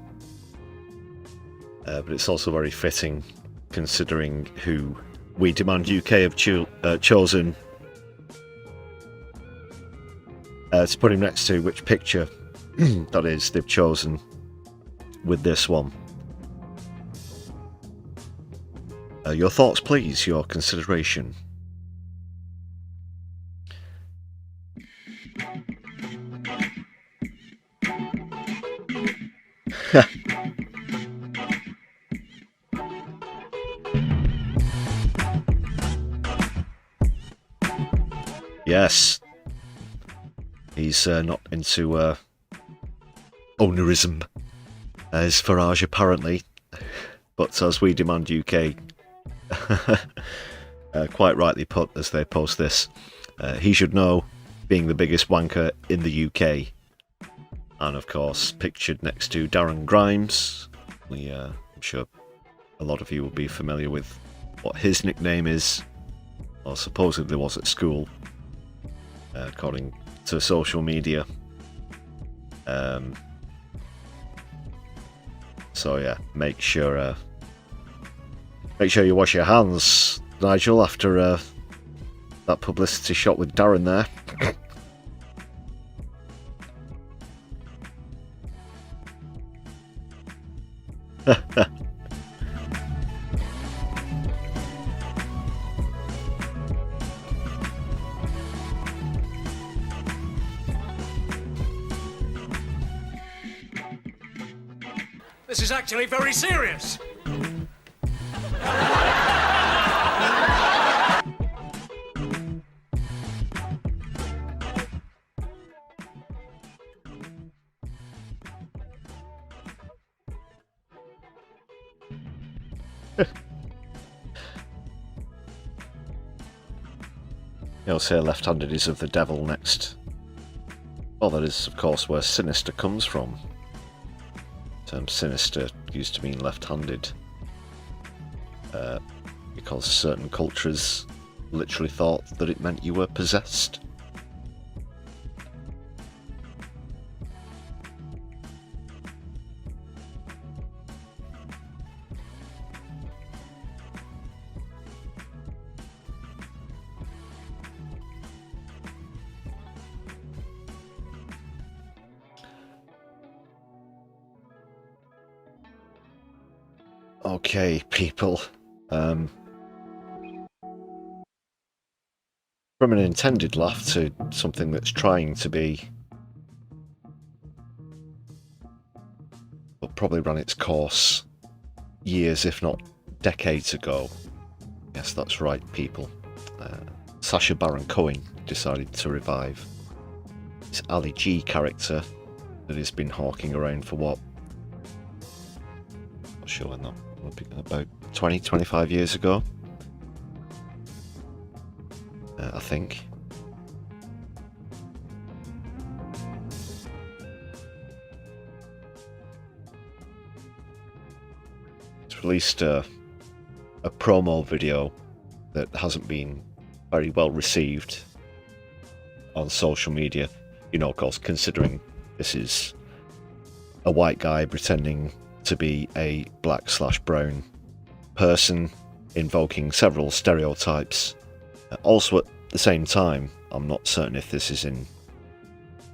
But it's also very fitting considering who We Demand UK have chosen to put him next to, which picture that is they've chosen with this one. Your thoughts, please, your consideration. Yes. He's not into ownerism, as Farage apparently, but as We Demand UK quite rightly put as they post this, he should know, being the biggest wanker in the UK. And of course, pictured next to Darren Grimes. I'm sure a lot of you will be familiar with what his nickname is, or supposedly was at school, according to social media. So yeah, make sure you wash your hands, Nigel, after that publicity shot with Darren there. This is actually very serious. You'll say left-handed is of the devil next. Well, that is, of course, where sinister comes from. The term sinister used to mean left-handed. Because certain cultures literally thought that it meant you were possessed. Okay, people. From an intended laugh to something that's trying to be, but probably ran its course years, if not decades ago. Yes, that's right, people. Sacha Baron Cohen decided to revive his Ali G character that has been hawking around for what? Not sure when that. About 20-25 years ago, I think. It's released a promo video that hasn't been very well received on social media. You know, of course, considering this is a white guy pretending to be a black/brown person, invoking several stereotypes. Also at the same time, I'm not certain if this is in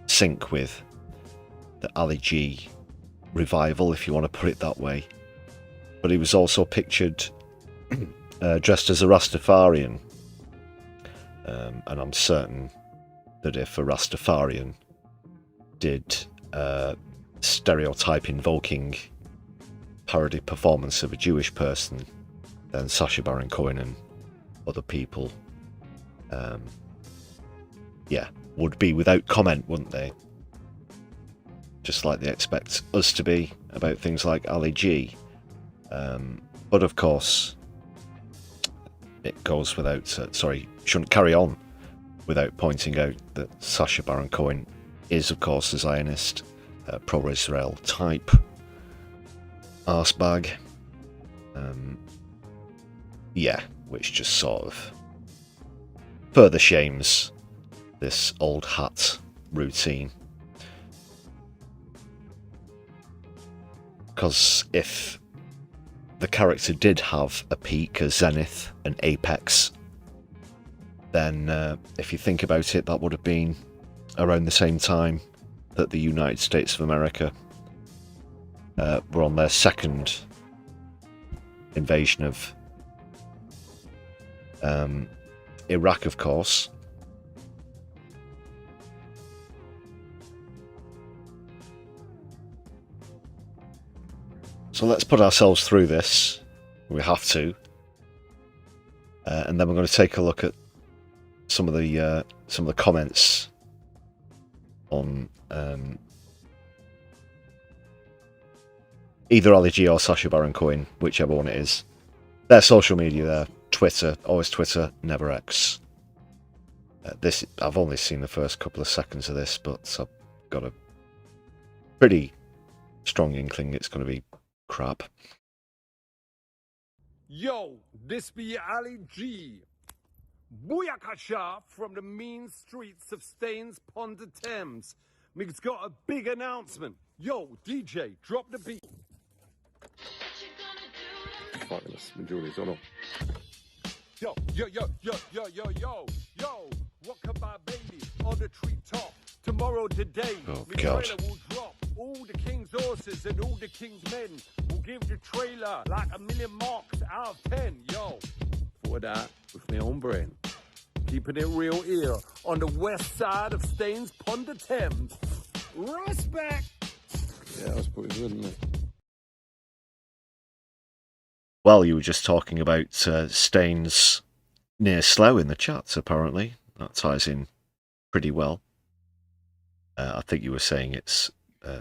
sync with the Ali G revival, if you want to put it that way. But he was also pictured dressed as a Rastafarian. And I'm certain that if a Rastafarian did stereotype invoking parody performance of a Jewish person, then Sacha Baron Cohen and other people, would be without comment, wouldn't they? Just like they expect us to be about things like Ali G. But of course, it goes without, shouldn't carry on without pointing out that Sacha Baron Cohen is, of course, a Zionist, pro-Israel type arsebag. Which just sort of further shames this old hat routine. Because if the character did have a peak, a zenith, an apex, then if you think about it, that would have been around the same time that the United States of America were on their second invasion of Iraq, of course. So let's put ourselves through this. We have to, and then we're going to take a look at some of the comments on either Ali G or Sacha Baron Cohen, whichever one it is. Their social media there, Twitter, always Twitter, never X. This, I've only seen the first couple of seconds of this, but I've got a pretty strong inkling it's going to be crap. Yo, this be Ali G. Booyakasha from the mean streets of Staines Pond Thames. Mick's got a big announcement. Yo, DJ, drop the beat. Fucking Julie Solo. Yo, what can my baby on the treetop? Tomorrow, today, Oh, the God. trailer will drop. All the king's horses and all the king's men will give the trailer like 1,000,000 marks out of 10. Yo, for that, with my own brain. Keeping it real here on the west side of Staines Pond Thames. Respect! Yeah, that's pretty good, isn't it? Well, you were just talking about Staines near Slough in the chat, apparently. That ties in pretty well. I think you were saying it's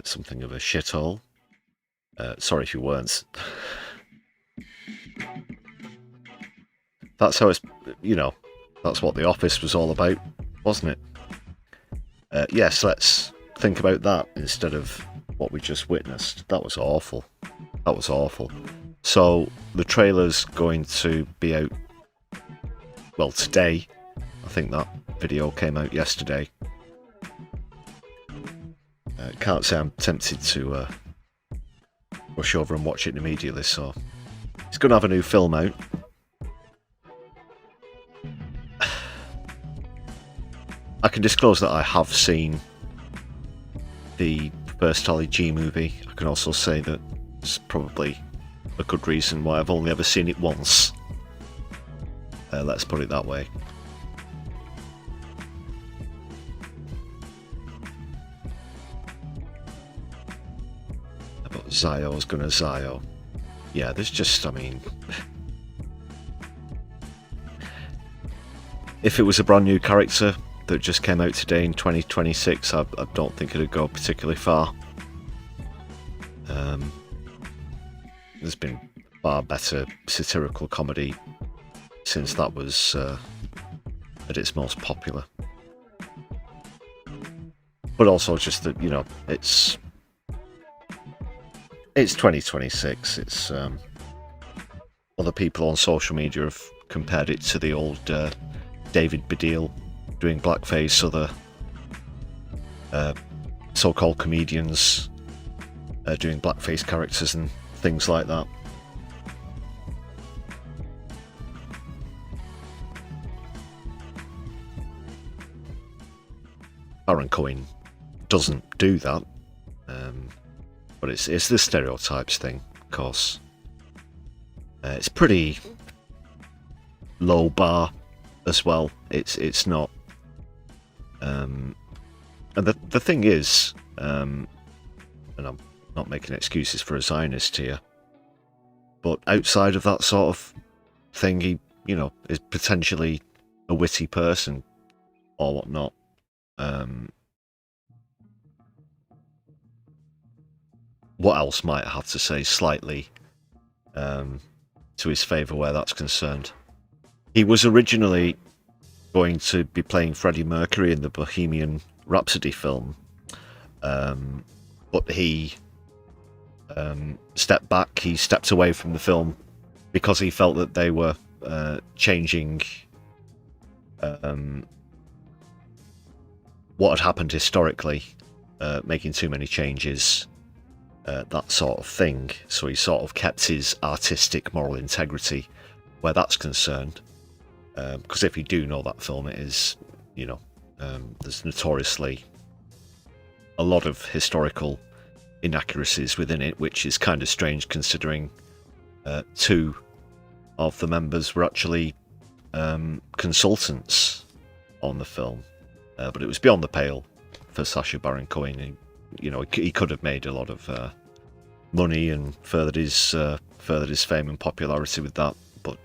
something of a shithole. Sorry if you weren't. That's how it's, you know, that's what The Office was all about, wasn't it? Yes, let's think about that instead of what we just witnessed. That was awful. That was awful. So, the trailer's going to be out, well, today. I think that video came out yesterday. Can't say I'm tempted to rush over and watch it immediately, so it's going to have a new film out. I can disclose that I have seen the first Dolly movie. I can also say that it's probably a good reason why I've only ever seen it once. Let's put it that way. But Zio's gonna Zio. Yeah, there's just, I mean... if it was a brand new character that just came out today in 2026, I don't think it'd go particularly far. There's been far better satirical comedy since that was at its most popular. But also just that, you know, it's 2026. It's other people on social media have compared it to the old David Baddiel doing blackface, other so-called comedians doing blackface characters and things like that. Baron Cohen doesn't do that, but it's the stereotypes thing, of course. It's pretty low bar as well. It's not, and the thing is, and I'm not making excuses for a Zionist here, but outside of that sort of thing, he, you know, is potentially a witty person or whatnot. What else might I have to say slightly to his favour where that's concerned? He was originally going to be playing Freddie Mercury in the Bohemian Rhapsody film, but he stepped back. He stepped away from the film because he felt that they were changing what had happened historically, making too many changes, that sort of thing. So he sort of kept his artistic moral integrity where that's concerned. Because if you do know that film, it is, you know, there's notoriously a lot of historical inaccuracies within it, which is kind of strange considering two of the members were actually consultants on the film. But it was beyond the pale for Sacha Baron Cohen. And, you know, he could have made a lot of money and furthered his fame and popularity with that. But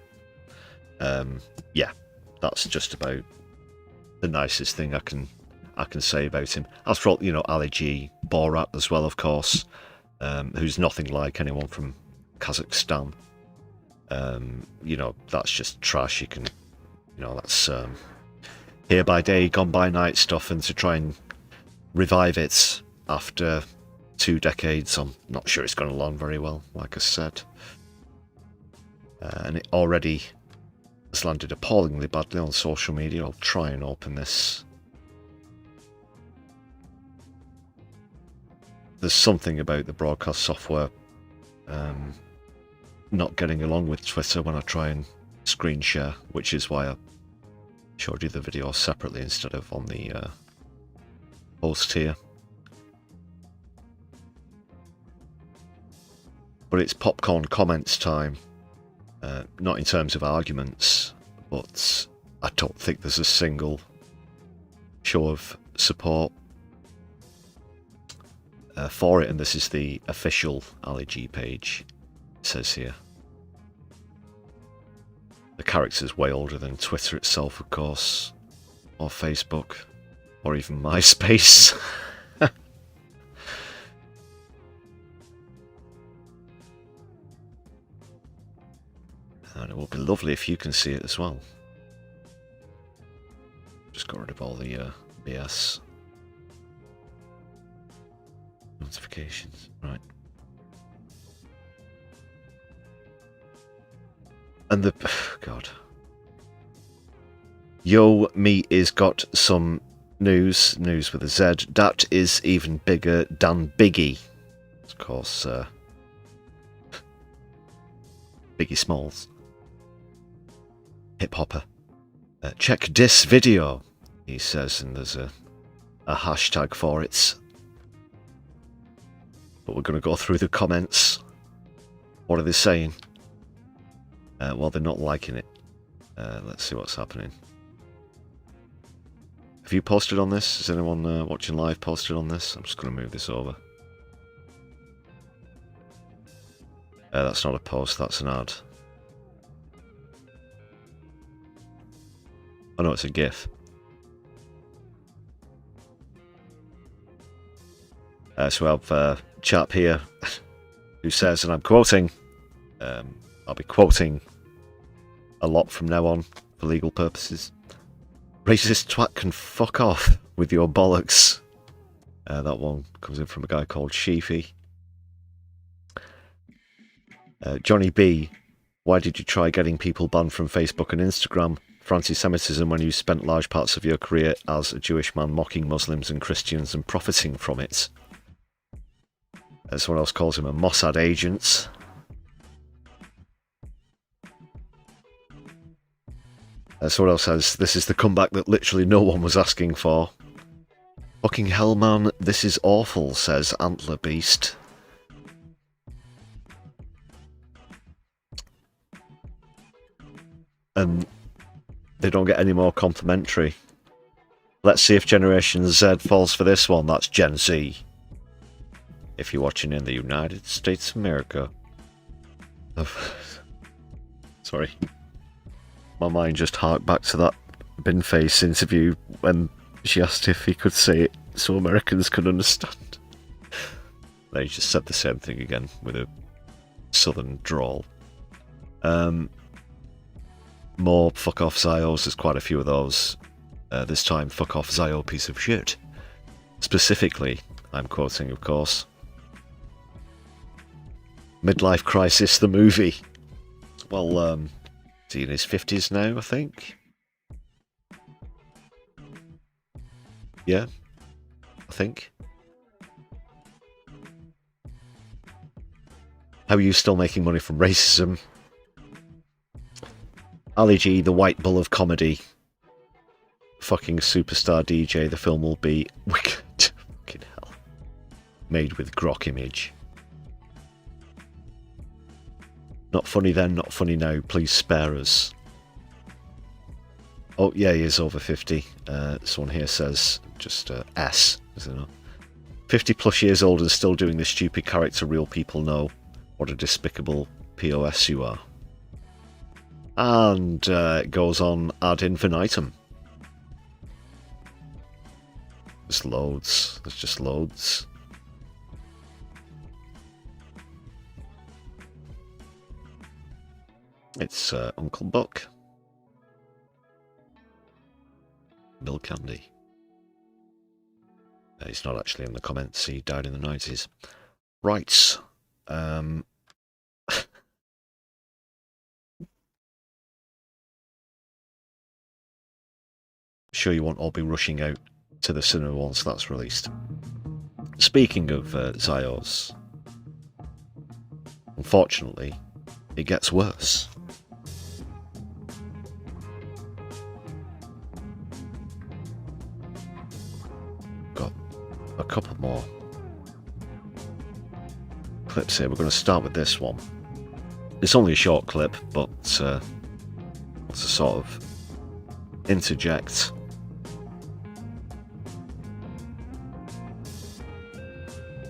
yeah, that's just about the nicest thing I can say about him. As for, you know, Ali G, Borat as well, of course, who's nothing like anyone from Kazakhstan. You know, that's just trash. You can, you know, that's here by day, gone by night stuff, and to try and revive it after 2 decades, I'm not sure it's gone along very well, like I said. And it already has landed appallingly badly on social media. I'll try and open this. There's something about the broadcast software not getting along with Twitter when I try and screen share, which is why I showed you the video separately instead of on the post here. But it's popcorn comments time, not in terms of arguments, but I don't think there's a single show of support for it, and this is the official Ali G page, it says here. The character's way older than Twitter itself, of course, or Facebook, or even MySpace. And it would be lovely if you can see it as well. Just got rid of all the BS notifications. Right. And the... God. Yo, me is got some news with a Z. That is even bigger than Biggie. Of course, Biggie Smalls. Hip-hopper. Check this video, he says, and there's a hashtag for it. But we're going to go through the comments. What are they saying? Well, they're not liking it. Let's see what's happening. Have you posted on this? Is anyone watching live posted on this? I'm just going to move this over. That's not a post, that's an ad. Oh no, it's a GIF. So we have a chap here who says, and I'm quoting, I'll be quoting a lot from now on for legal purposes. Racist twat can fuck off with your bollocks. That one comes in from a guy called Sheafy. Johnny B, why did you try getting people banned from Facebook and Instagram for anti-Semitism when you spent large parts of your career as a Jewish man mocking Muslims and Christians and profiting from it? Someone else calls him a Mossad agent. Someone else says, this is the comeback that literally no one was asking for. Fucking hell, man, this is awful, says Antler Beast. And they don't get any more complimentary. Let's see if Generation Z falls for this one. That's Gen Z. If you're watching in the United States of America. Sorry. My mind just harked back to that Binface interview when she asked if he could say it so Americans could understand. They just said the same thing again with a southern drawl. More fuck off Zios, there's quite a few of those. This time, fuck off Zio piece of shit. Specifically, I'm quoting, of course, Midlife Crisis, the movie. Well, is he in his 50s now, I think? Yeah, I think. How are you still making money from racism? Ali G, the white bull of comedy. Fucking superstar DJ, the film will be wicked. Fucking hell. Made with grok image. Not funny then, not funny now, please spare us. Oh yeah, he is over 50. This one here says, just S, is it not? 50 plus years old and still doing this stupid character real people know. What a despicable POS you are. And it goes on ad infinitum. There's loads. There's just loads. It's Uncle Buck. Bill Candy. He's not actually in the comments. He died in the 90s. Right. Sure you won't all be rushing out to the cinema once that's released. Speaking of Zios, unfortunately, it gets worse. Got a couple more clips here. We're going to start with this one. It's only a short clip, but it's a sort of interject.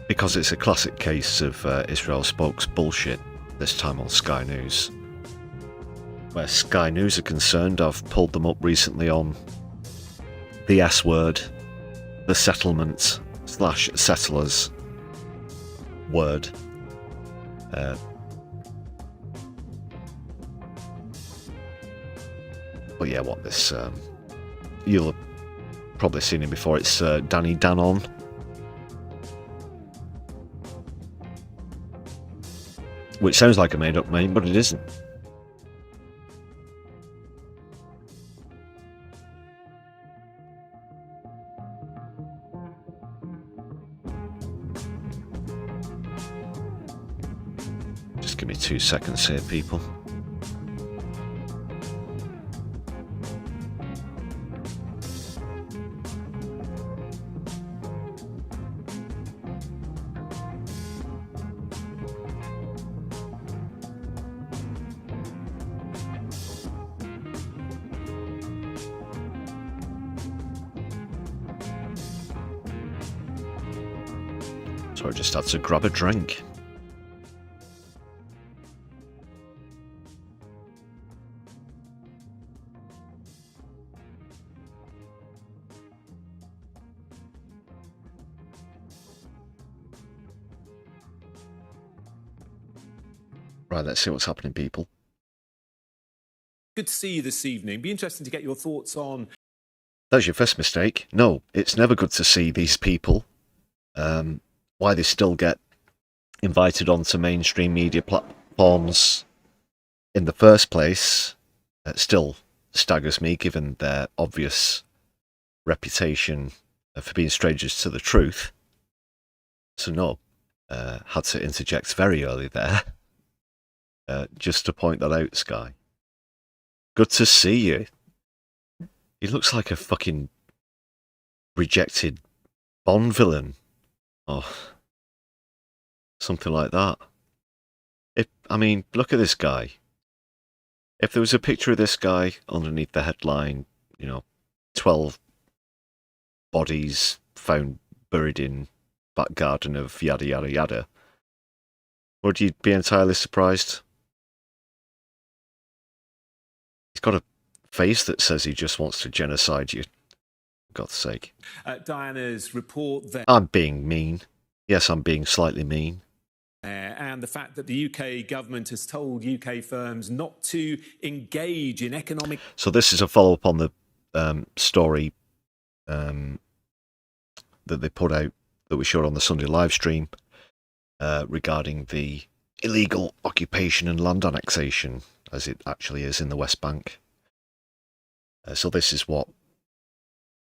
Because it's a classic case of Israel Spokes bullshit, this time on Sky News. Where Sky News are concerned, I've pulled them up recently on the S word, the settlement / settlers word. But yeah, what this, you'll have probably seen him before, it's Danny Danon. Which sounds like a made-up name, but it isn't. Just give me 2 seconds here, people. So I just had to grab a drink. Right, let's see what's happening, people. Good to see you this evening. Be interesting to get your thoughts on... That's your first mistake. No, it's never good to see these people. Why they still get invited onto mainstream media platforms in the first place still staggers me, given their obvious reputation for being strangers to the truth. So no, had to interject very early there, just to point that out, Sky. Good to see you. He looks like a fucking rejected Bond villain. Oh, something like that. I mean, look at this guy. If there was a picture of this guy underneath the headline, 12 bodies found buried in back garden of yada yada yada, would you be entirely surprised? He's got a face that says he just wants to genocide you. For God's sake. Diana's report that... I'm being mean. Yes, I'm being slightly mean. And the fact that the UK government has told UK firms not to engage in economic... So this is a follow-up on the story that they put out, that we showed on the Sunday live stream, regarding the illegal occupation and land annexation, as it actually is in the West Bank. So this is what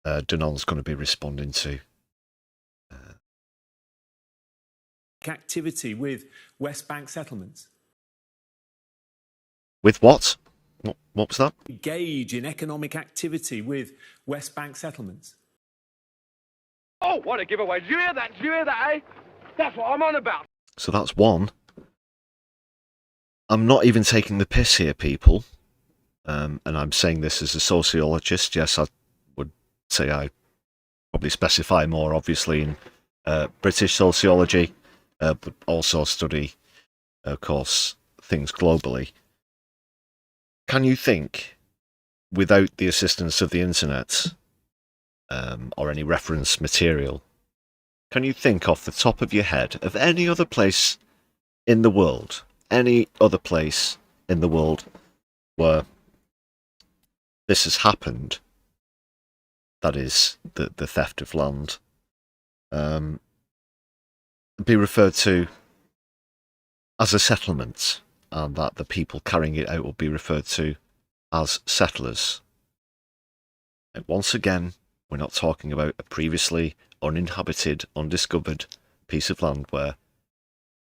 Danon's going to be responding to. Activity with West Bank settlements. With what? What was that? Engage in economic activity with West Bank settlements. Oh, what a giveaway. Did you hear that? Did you hear that, eh? That's what I'm on about. So that's one. I'm not even taking the piss here, people. And I'm saying this as a sociologist. Yes, I would say I probably specify more, obviously, in British sociology, but also study, of course, things globally. Can you think, without the assistance of the internet, or any reference material, can you think off the top of your head of any other place in the world, where this has happened, that is, the theft of land, be referred to as a settlement, and that the people carrying it out will be referred to as settlers? And once again, we're not talking about a previously uninhabited, undiscovered piece of land where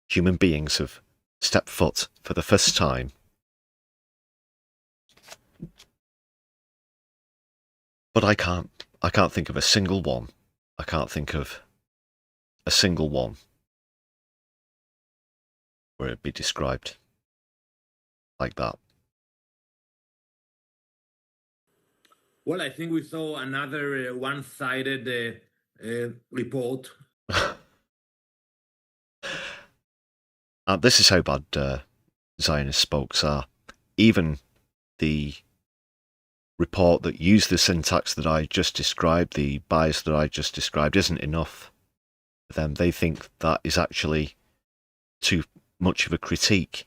human beings have step foot for the first time. But I can't think of a single one. I can't think of a single one where it'd be described like that. Well, I think we saw another one-sided report. This is how bad Zionist spokes are. Even the report that used the syntax that I just described, the bias that I just described, isn't enough for them. They think that is actually too much of a critique.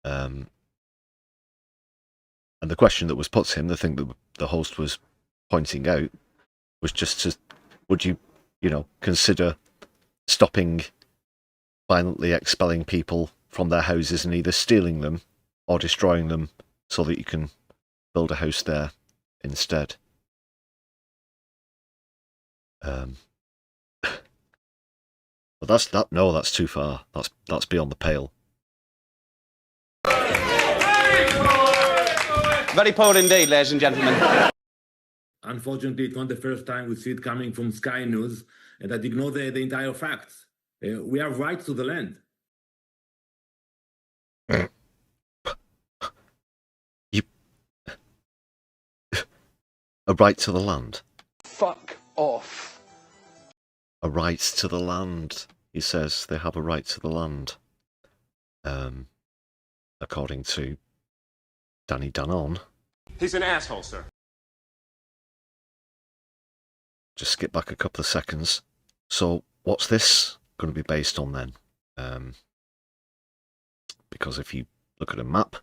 And the question that was put to him, the thing that the host was pointing out, was just to, would you, consider stopping violently expelling people from their houses and either stealing them or destroying them so that you can build a house there instead? But that's too far. That's beyond the pale. Very poor indeed, ladies and gentlemen. Unfortunately, it's not the first time we see it coming from Sky News that ignore the entire facts. We have rights to the land. A right to the land? Fuck off. A right to the land. He says they have a right to the land. According to Danny Danon. He's an asshole, sir. Just skip back a couple of seconds. So what's this going to be based on then? Because if you look at a map,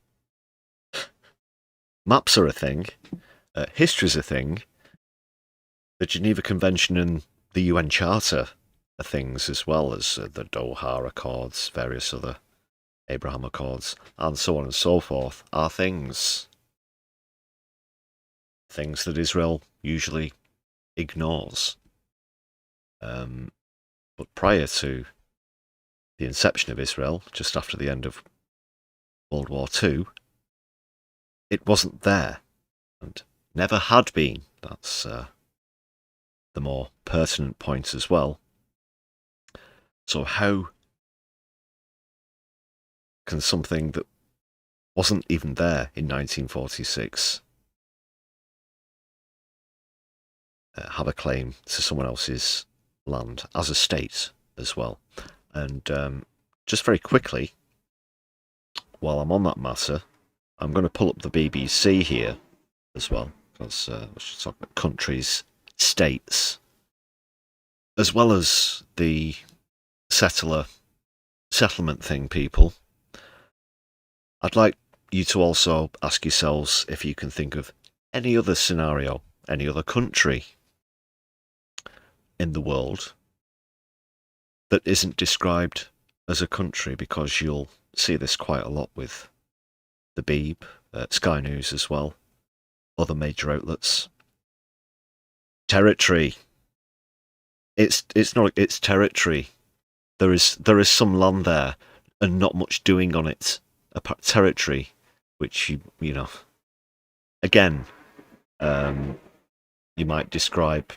maps are a thing, history's a thing, the Geneva Convention and the UN Charter are things, as well as the Doha Accords, various other Abraham Accords, and so on and so forth, are things. Things that Israel usually ignores. But prior to the inception of Israel, just after the end of World War II, it wasn't there, and never had been. That's the more pertinent point as well. So how can something that wasn't even there in 1946 have a claim to someone else's land as a state as well? And just very quickly, while I'm on that matter, I'm going to pull up the BBC here as well, because we should talk about countries, states, as well as the settlement thing, people. I'd like you to also ask yourselves if you can think of any other scenario, any other country in the world that isn't described as a country, because you'll see this quite a lot with the Beeb, Sky News as well, other major outlets. Territory. It's territory. There is some land there and not much doing on it. Territory, which you know, again, you might describe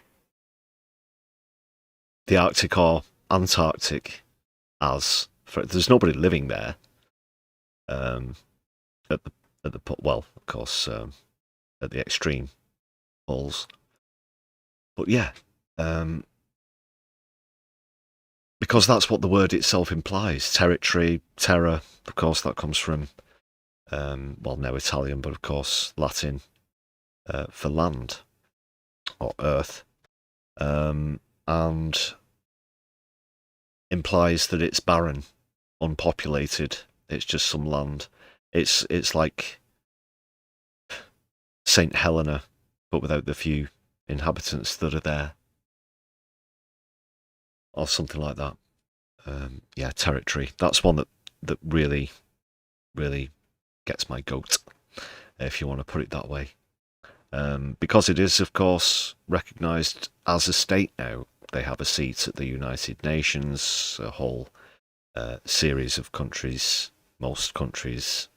the Arctic or Antarctic as, there's nobody living there. At the well, of course, at the extreme poles. But yeah, because that's what the word itself implies. Territory, terra, of course, that comes from, well, now Italian, but of course Latin for land or earth, and implies that it's barren, unpopulated. It's just some land. It's like St. Helena, but without the few inhabitants that are there, or something like that. Yeah, territory. That's one that really, really gets my goat, if you want to put it that way. Because it is, of course, recognised as a state now, They have a seat at the United Nations, a whole series of countries, most countries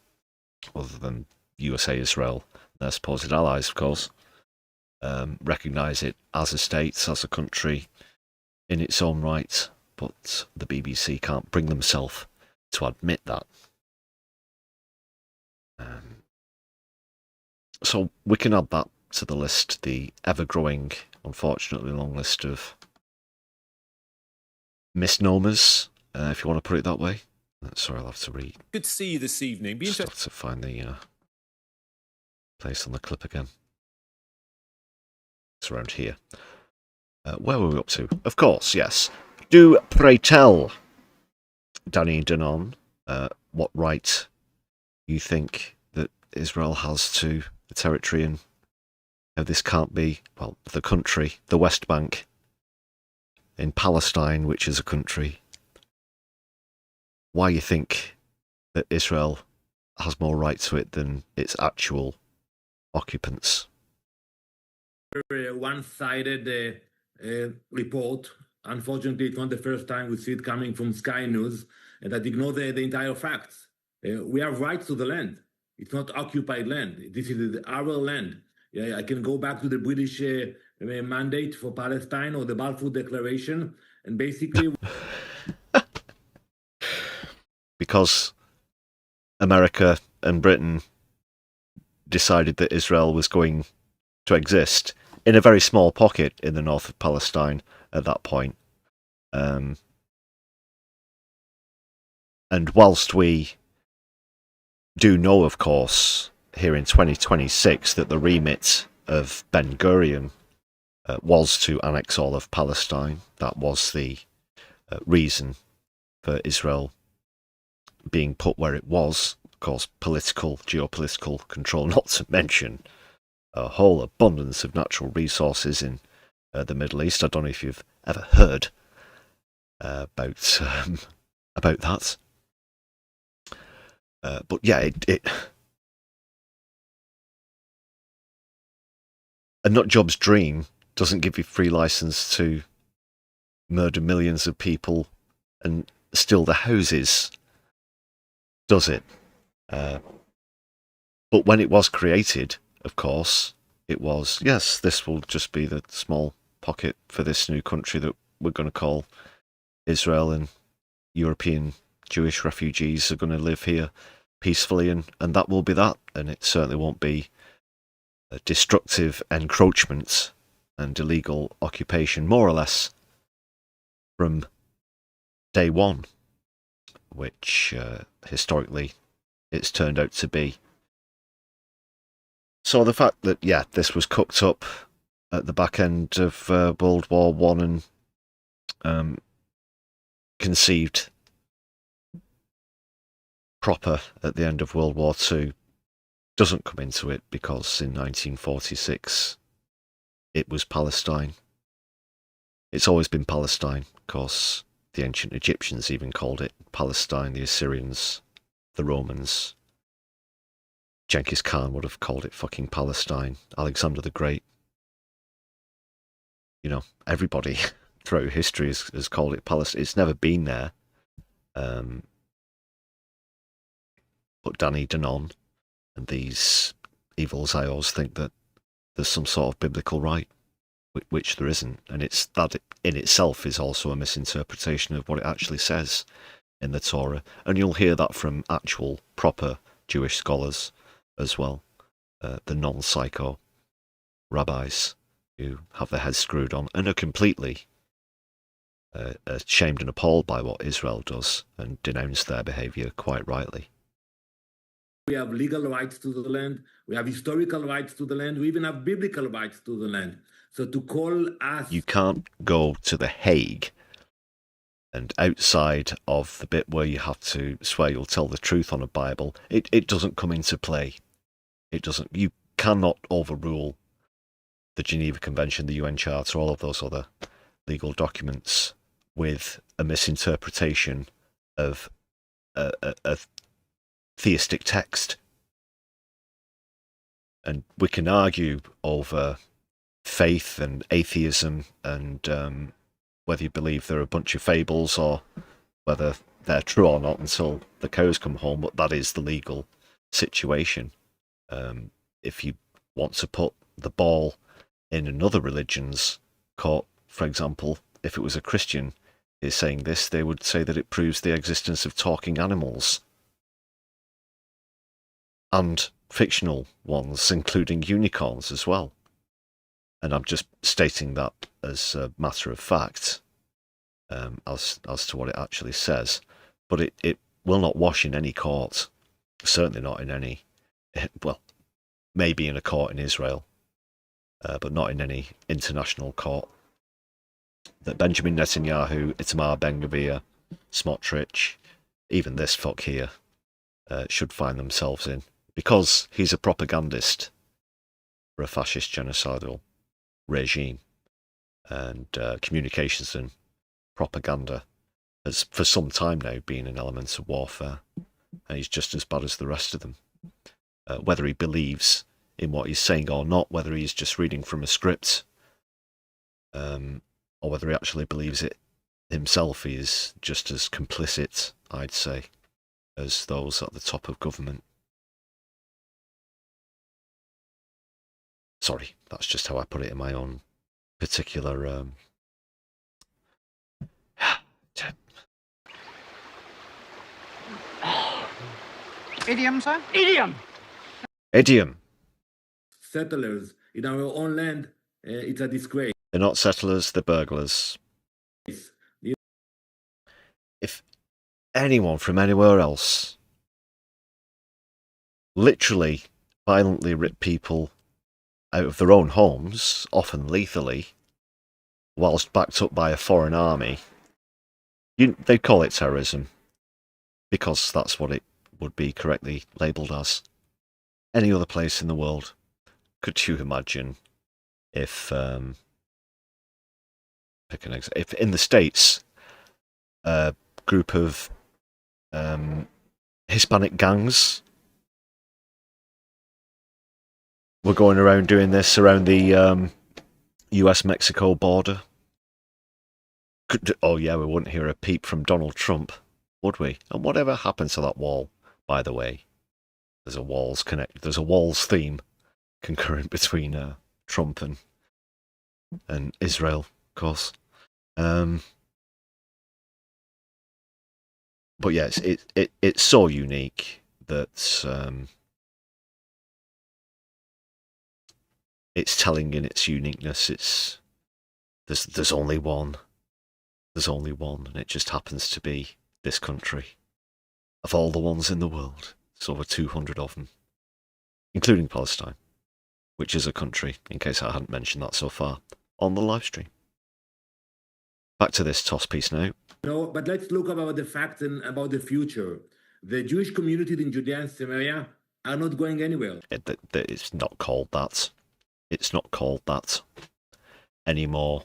other than USA, Israel, their supposed allies, of course, recognise it as a state, as a country in its own right, but the BBC can't bring themselves to admit that. So we can add that to the list, the ever-growing, unfortunately long list of misnomers, if you want to put it that way. Sorry, I'll have to read. Good to see you this evening. Just have to find the place on the clip again. It's around here. Where were we up to? Of course, yes. Do pray tell, Danny Danon, what right you think that Israel has to the territory, and this can't be, well, the country, the West Bank, in Palestine, which is a country. Why you think that Israel has more right to it than its actual occupants? One-sided report. Unfortunately, it's not the first time we see it coming from Sky News, and that ignore the entire facts. We have rights to the land. It's not occupied land. This is our land. I can go back to the British mandate for Palestine or the Balfour Declaration, and basically... Because America and Britain decided that Israel was going to exist in a very small pocket in the north of Palestine at that point. And whilst we do know, of course, here in 2026, that the remit of Ben-Gurion was to annex all of Palestine, that was the reason for Israel being put where it was, of course, political, geopolitical control, not to mention a whole abundance of natural resources in the Middle East. I don't know if you've ever heard about that. But yeah, a nutjob's dream doesn't give you free license to murder millions of people and steal their houses, does it? But when it was created, of course, it was, yes, this will just be the small pocket for this new country that we're going to call Israel, and European Jewish refugees are going to live here peacefully, and that will be that. And it certainly won't be a destructive encroachment and illegal occupation, more or less, from day one, which historically it's turned out to be. So the fact that, yeah, this was cooked up at the back end of World War I and conceived proper at the end of World War II doesn't come into it, because in 1946 it was Palestine. It's always been Palestine. Of course, the ancient Egyptians even called it Palestine, the Assyrians, the Romans. Genghis Khan would have called it fucking Palestine. Alexander the Great. You know, everybody throughout history has called it Palestine. It's never been there. But Danny Danon and these evils, I always think that there's some sort of biblical right, which there isn't. And it's that in itself is also a misinterpretation of what it actually says in the Torah. And you'll hear that from actual proper Jewish scholars as well, the non-psycho rabbis who have their heads screwed on and are completely ashamed and appalled by what Israel does and denounce their behaviour quite rightly. We have legal rights to the land, we have historical rights to the land, we even have biblical rights to the land. So to call us... You can't go to The Hague and outside of the bit where you have to swear you'll tell the truth on a Bible, it doesn't come into play. It doesn't. You cannot overrule the Geneva Convention, the UN Charter, all of those other legal documents with a misinterpretation of a theistic text. And we can argue over faith and atheism and whether you believe they're a bunch of fables or whether they're true or not until the cows come home, but that is the legal situation. If you want to put the ball in another religion's court, for example, if it was a Christian is saying this, they would say that it proves the existence of talking animals. And fictional ones, including unicorns as well. And I'm just stating that as a matter of fact, as to what it actually says. But it will not wash in any court, certainly not in any, well, maybe in a court in Israel, but not in any international court. That Benjamin Netanyahu, Itamar Ben-Gvir, Smotrich, even this fuck here, should find themselves in. Because he's a propagandist for a fascist genocidal regime. And communications and propaganda has for some time now been an element of warfare. And he's just as bad as the rest of them. Whether he believes in what he's saying or not, whether he's just reading from a script, or whether he actually believes it himself, he is just as complicit, I'd say, as those at the top of government. Sorry, that's just how I put it in my own particular Idiom, sir? Idiom! Idiom. Settlers in our own land, it's a disgrace. They're not settlers, they're burglars. If anyone from anywhere else literally violently rip people out of their own homes, often lethally, whilst backed up by a foreign army, they call it terrorism, because that's what it would be correctly labelled as. Any other place in the world, could you imagine if if in the States a group of Hispanic gangs were going around doing this around the US-Mexico border? Oh yeah, we wouldn't hear a peep from Donald Trump, would we? And whatever happened to that wall, by the way? There's a walls theme concurrent between Trump and Israel, of course. But yes, it's so unique that it's telling in its uniqueness. There's only one. There's only one, and it just happens to be this country. Of all the ones in the world, there's over 200 of them, including Palestine, which is a country, in case I hadn't mentioned that so far, on the live stream. Back to this toss piece now. No, but let's look about the facts and about the future. The Jewish community in Judea and Samaria are not going anywhere. It's not called that. It's not called that anymore.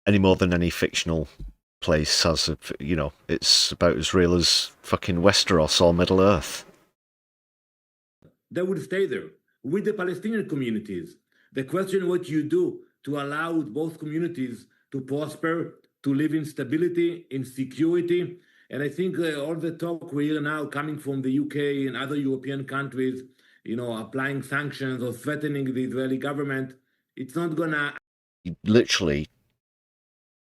Any more than any fictional place has, it's about as real as fucking Westeros or Middle Earth. They would stay there with the Palestinian communities. The question what you do to allow both communities to prosper, to live in stability, in security. And I think all the talk we hear now coming from the UK and other European countries, applying sanctions or threatening the Israeli government, it's not gonna... You literally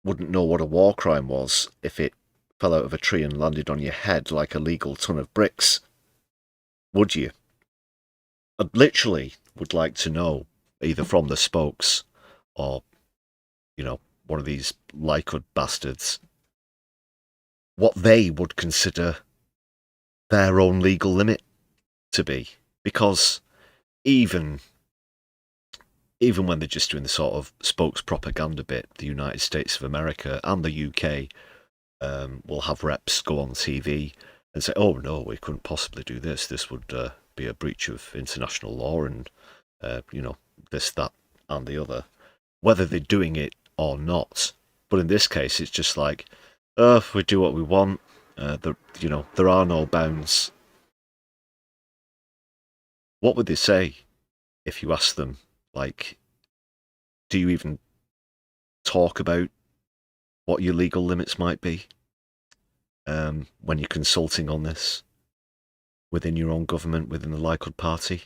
wouldn't know what a war crime was if it fell out of a tree and landed on your head like a legal ton of bricks. Would you? I literally would like to know, either from the spokes or, one of these Lycud bastards, what they would consider their own legal limit to be. Because even when they're just doing the sort of spokes propaganda bit, the United States of America and the UK will have reps go on TV and say, oh no, we couldn't possibly do this. This would be a breach of international law and, this, that and the other. Whether they're doing it or not. But in this case, it's just like, we do what we want. There are no bounds. What would they say if you ask them, like, do you even talk about what your legal limits might be when you're consulting on this within your own government, within the Likud party?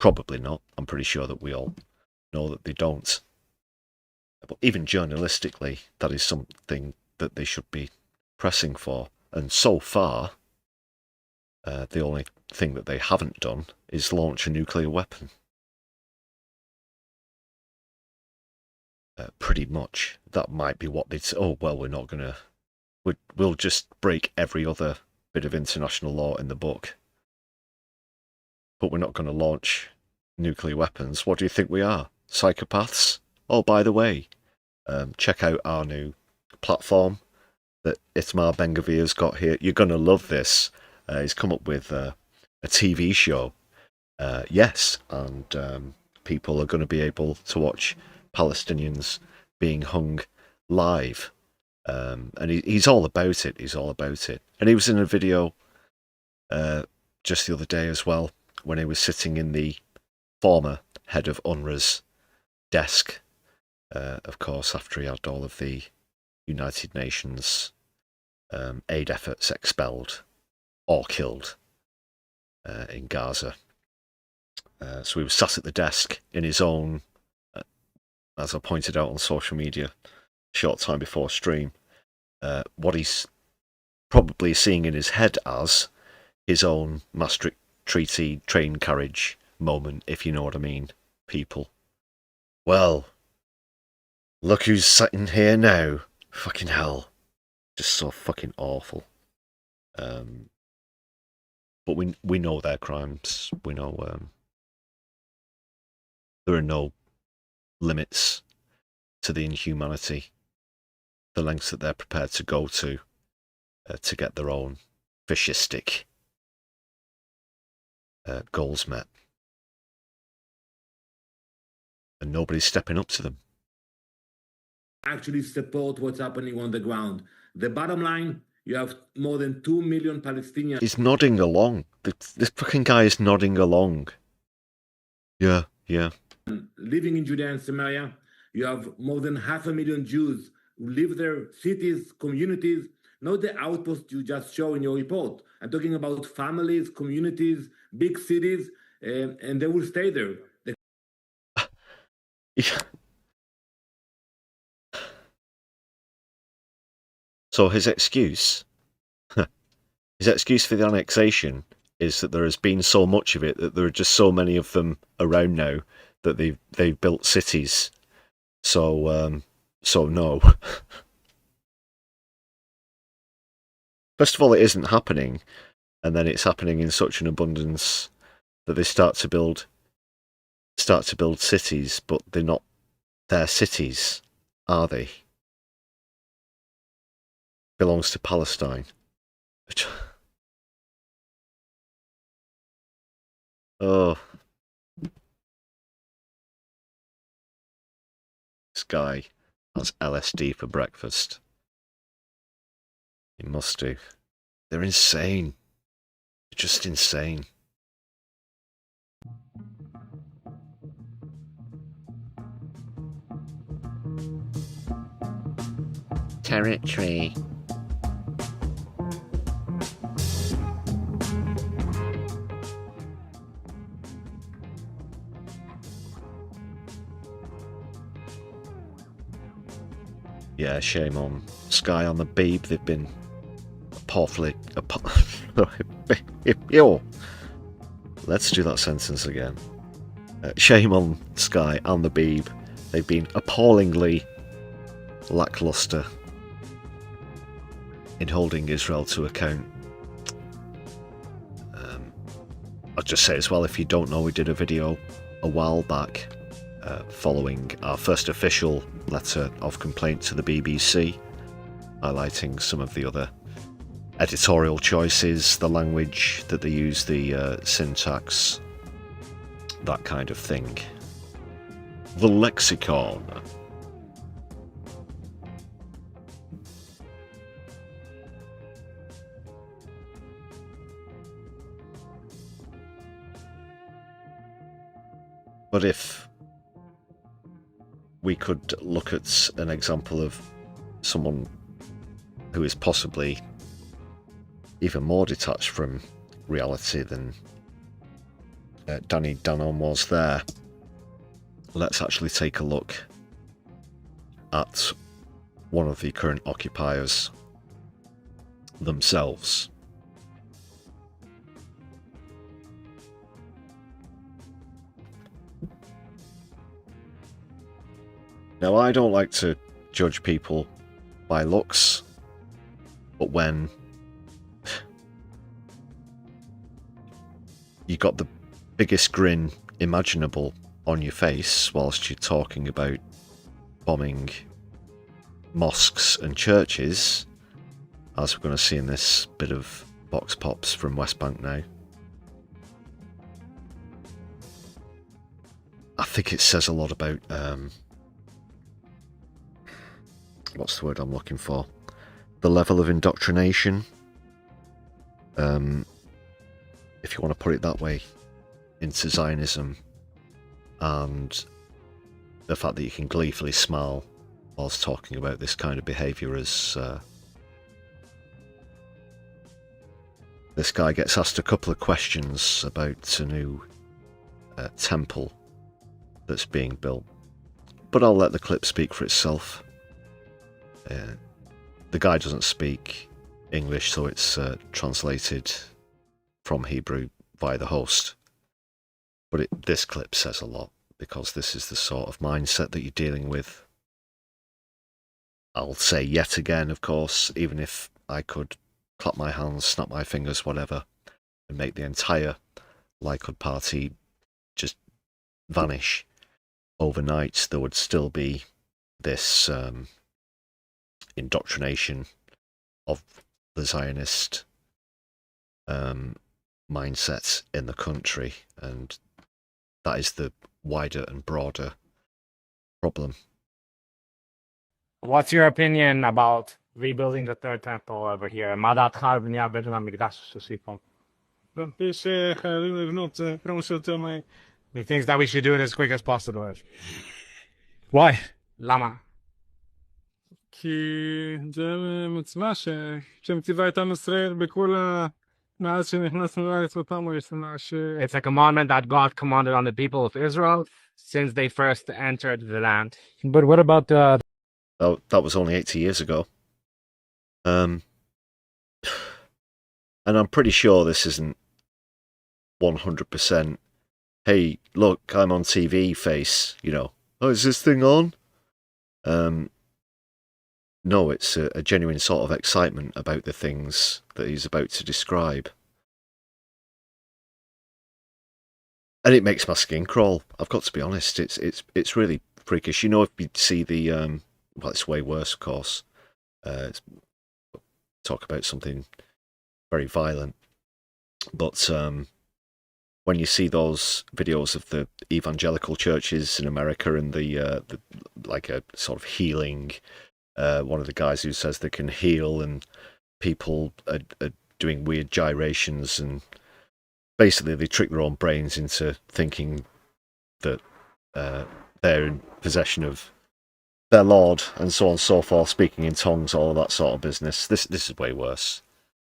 Probably not. I'm pretty sure that we all know that they don't. But even journalistically, that is something that they should be pressing for. And so far, the only thing that they haven't done is launch a nuclear weapon. Pretty much. That might be what they'd say. Oh, well, we're not going to... We'll just break every other bit of international law in the book. But we're not going to launch nuclear weapons. What do you think we are? Psychopaths? Oh, by the way, check out our new platform that Itmar Ben-Gvir's got here. You're going to love this. He's come up with a TV show. Yes, and people are going to be able to watch Palestinians being hung live. And he's all about it. He's all about it. And he was in a video just the other day as well, when he was sitting in the former head of UNRWA's desk, of course, after he had all of the United Nations aid efforts expelled or killed in Gaza. So he was sat at the desk in his own, as I pointed out on social media a short time before stream, what he's probably seeing in his head as his own Maastricht Treaty train carriage moment, if you know what I mean, people. Well, look who's sitting here now. Fucking hell. Just so fucking awful. But we know their crimes. We know there are no limits to the inhumanity, the lengths that they're prepared to go to get their own fascistic goals met. And nobody's stepping up to them. Actually support what's happening on the ground. The bottom line, you have more than 2 million Palestinians. He's nodding along. This fucking guy is nodding along. Yeah. Living in Judea and Samaria. You have more than 500,000 Jews who live there, cities, communities, not the outpost you just show in your report. I'm talking about families, communities, big cities, and they will stay there. So his excuse for the annexation is that there has been so much of it that there are just so many of them around now that they've built cities. So no. First of all, it isn't happening, and then it's happening in such an abundance that they start to build cities, but they're not their cities, are they? Belongs to Palestine. Oh. This guy has LSD for breakfast. He must do. They're insane. They're just insane. Territory. Yeah, shame on Sky on the Beeb. They've been powerfully... Let's do that sentence again. Shame on Sky and the Beeb. They've been appallingly lackluster in holding Israel to account. I'll just say as well, if you don't know, we did a video a while back following our first official letter of complaint to the BBC, highlighting some of the other editorial choices, the language that they use, the syntax, that kind of thing. The lexicon. But if we could look at an example of someone who is possibly even more detached from reality than Danny Danon was there, let's actually take a look at one of the current occupiers themselves. Now, I don't like to judge people by looks, but when you got the biggest grin imaginable on your face whilst you're talking about bombing mosques and churches, as we're going to see in this bit of Vox-Pops from West Bank now, I think it says a lot about what's the word I'm looking for? The level of indoctrination, if you want to put it that way, into Zionism, and the fact that you can gleefully smile whilst talking about this kind of behaviour as this guy gets asked a couple of questions about a new temple that's being built. But I'll let the clip speak for itself. The guy doesn't speak English, so it's translated from Hebrew by the host. But this clip says a lot, because this is the sort of mindset that you're dealing with. I'll say yet again, of course, even if I could clap my hands, snap my fingers, whatever, and make the entire Likud party just vanish overnight, there would still be this indoctrination of the Zionist mindset in the country, and that is the wider and broader problem. What's your opinion about rebuilding the third temple over here? מה דעתך על בנייה בית המקדש שסיפור? He thinks that we should do it as quick as possible. Why? למה? כי זה מצווה שמציבה את עם ישראל בכל מאז שנכנסנו לארץ בפעם הראשונה. It's a commandment that God commanded on the people of Israel since they first entered the land. But what about Oh, that was only 80 years ago. And I'm pretty sure this isn't 100%, hey, look, I'm on TV face, you know, oh, is this thing on? No, it's a genuine sort of excitement about the things that he's about to describe. And it makes my skin crawl, I've got to be honest. It's really freakish. You know, if you see the, well, it's way worse, of course. Talk about something very violent. But when you see those videos of the evangelical churches in America and the like a sort of healing, one of the guys who says they can heal, and people are doing weird gyrations, and basically they trick their own brains into thinking that they're in possession of their Lord, and so on and so forth, speaking in tongues, all that sort of business. This is way worse.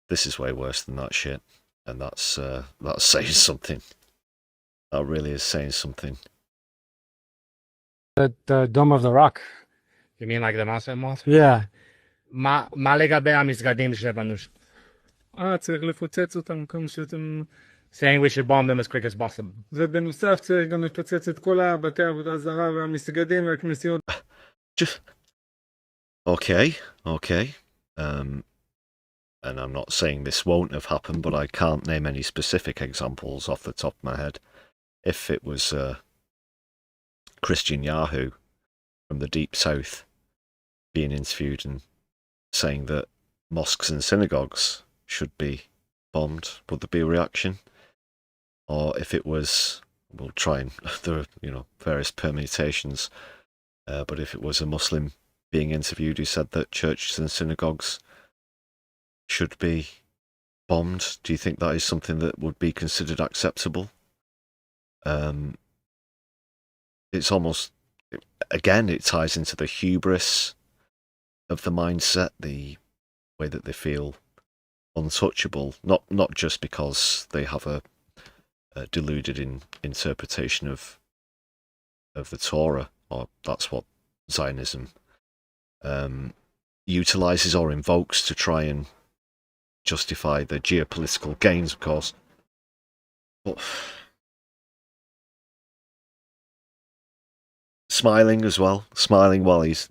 This is way worse than that shit, and that's saying something. That really is saying something. the Dome of the Rock? You mean like the Master Moth? Yeah. מה לגבי המסגדים שבנו? צריך לפוצץ אותם כמו שאתם... Saying we should bomb them as quick as possible. ובנוסף צריך גם לפוצץ את כל בתי עבודה זרה והמסגדים והכנסיות. Okay. And I'm not saying this won't have happened, but I can't name any specific examples off the top of my head. If it was Christian Yahoo from the Deep South being interviewed and saying that mosques and synagogues should be bombed, would there be a reaction? Or if it was, we'll try and, there are, various permutations, but if it was a Muslim being interviewed who said that churches and synagogues should be bombed, do you think that is something that would be considered acceptable? it's almost, again, it ties into the hubris of the mindset, the way that they feel untouchable, not just because they have a deluded interpretation of the Torah, or that's what Zionism utilizes or invokes to try and justify the geopolitical gains, of course. But smiling as well, smiling while he's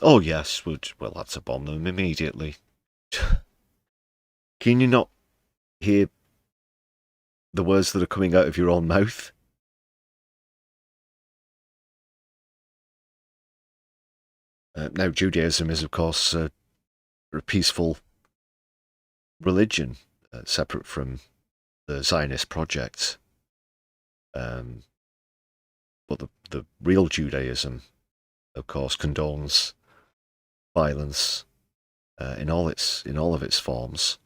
oh yes, we'll have to bomb them immediately. Can you not hear the words that are coming out of your own mouth? Now, Judaism is, of course, a peaceful religion, separate from the Zionist project. But the real Judaism, of course, condones violence in all of its forms.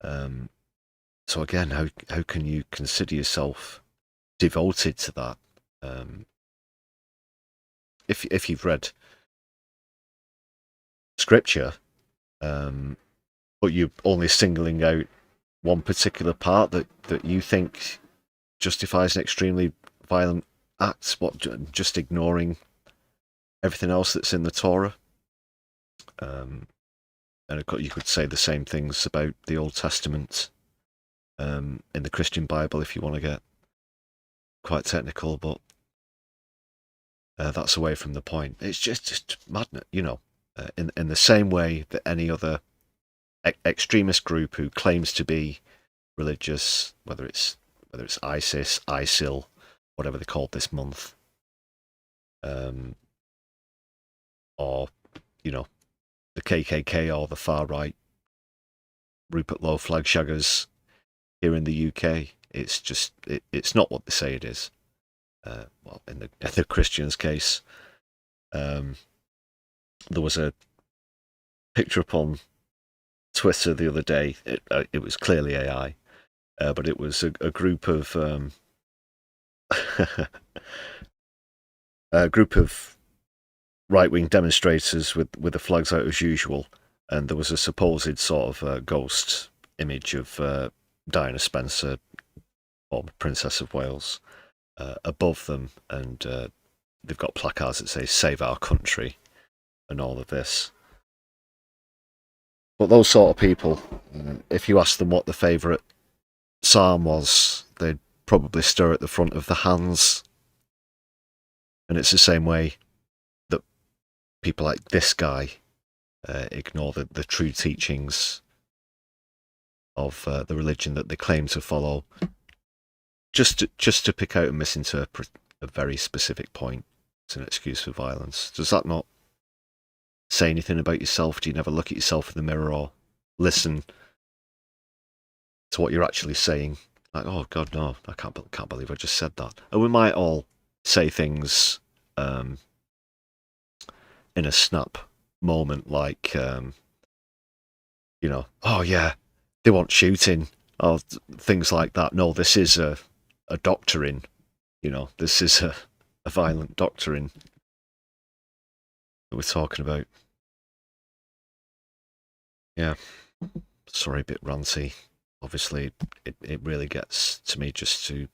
So again, how can you consider yourself devoted to that? If you've read Scripture, but you're only singling out one particular part that you think justifies an extremely violent act, just ignoring everything else that's in the Torah. And you could say the same things about the Old Testament in the Christian Bible if you want to get quite technical, but that's away from the point. It's just madness, in the same way that any other extremist group who claims to be religious, whether it's ISIS, ISIL, whatever they called this month, or the KKK or the far right Rupert Lowe flag shaggers here in the UK. It's just it's not what they say it is. Well, in the Christians' case, there was a picture up on Twitter the other day. It was clearly AI, but it was a group of right-wing demonstrators with the flags out as usual, and there was a supposed sort of ghost image of Diana Spencer, or Princess of Wales, above them, and they've got placards that say "Save Our Country" and all of this. But those sort of people, if you ask them what the favourite psalm was, they'd probably stir at the front of the hands. And it's the same way that people like this guy ignore the true teachings of the religion that they claim to follow, just to pick out and misinterpret a very specific point. It's an excuse for violence. Does that not say anything about yourself? Do you never look at yourself in the mirror or listen to what you're actually saying? Like, oh God, no, I can't believe I just said that. And we might all say things in a snap moment, like, oh yeah, they want shooting, or things like that. No, this is a doctrine, this is a violent doctrine that we're talking about. Yeah, sorry, a bit ranty. Obviously, it really gets to me just to...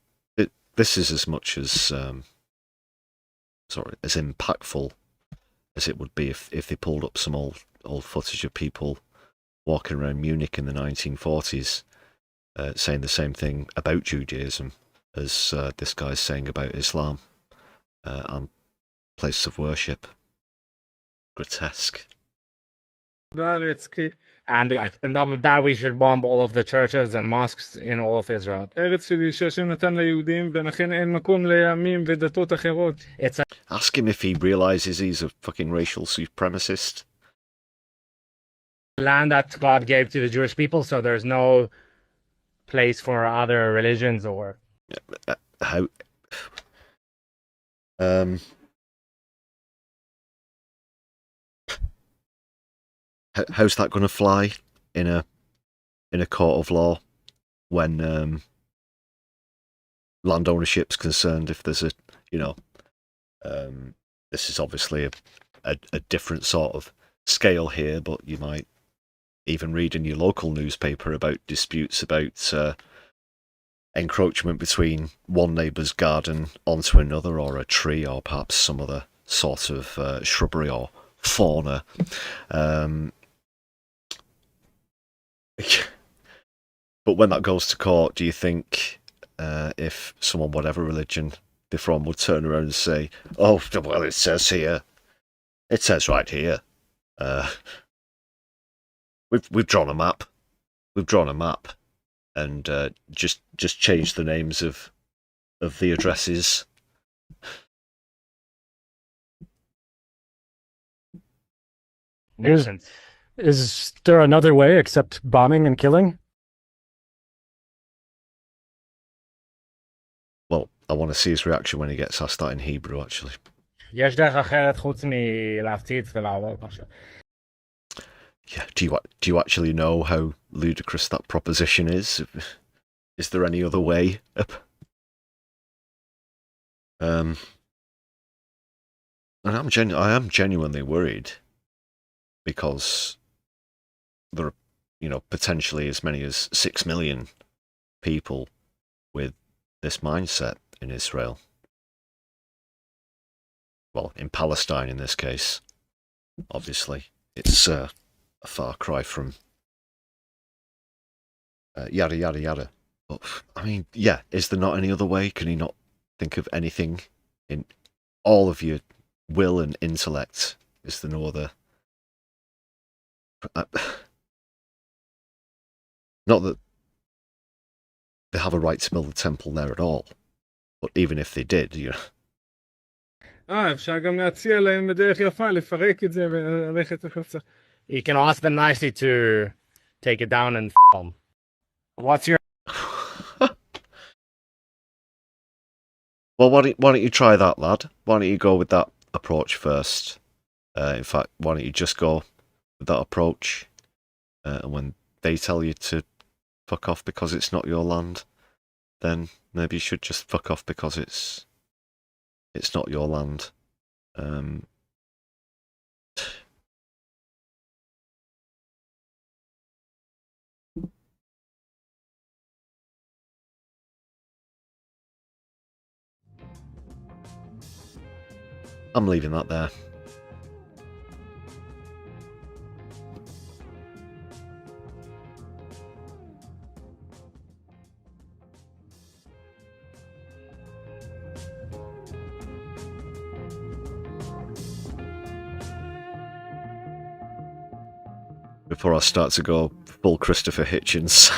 This is as much as... as impactful as it would be if they pulled up some old footage of people walking around Munich in the 1940s saying the same thing about Judaism as this guy's saying about Islam and places of worship. Grotesque. And that we should bomb all of the churches and mosques in all of Israel. Ask him if he realizes he's a fucking racial supremacist. Land that God gave to the Jewish people, so there's no place for other religions or... How's that going to fly in a court of law when land ownership's concerned? If there's a This is obviously a different sort of scale here, but you might even read in your local newspaper about disputes about encroachment between one neighbour's garden onto another, or a tree, or perhaps some other sort of shrubbery or fauna. But when that goes to court, do you think if someone, whatever religion they're from, would turn around and say, "Oh, well, it says here, it says right here, we've drawn a map, and just change the names of the addresses"? Is there another way except bombing and killing? Well, I want to see his reaction when he gets asked that in Hebrew, actually. יש דרך אחרת חוץ מלהפציץ ולהרוג משהו. Yeah, do you actually know how ludicrous that proposition is? Is there any other way? And I am genuinely worried, because there are, potentially as many as 6 million people with this mindset in Israel. Well, in Palestine in this case. Obviously, it's a far cry from yada yada yada. But I mean, yeah, is there not any other way? Can you not think of anything in all of your will and intellect? Is there no other? Not that they have a right to build a temple there at all, but even if they did, אפשר גם להציע להם בדרך יפה לפרק את זה וללכת החוצה. You can ask them nicely to take it down and them. What's your... Well, why don't you try that, lad? Why don't you go with that approach first? In fact, why don't you just go with that approach? And when they tell you to fuck off because it's not your land, then maybe you should just fuck off because it's not your land. I'm leaving that there. Before I start to go full Christopher Hitchens.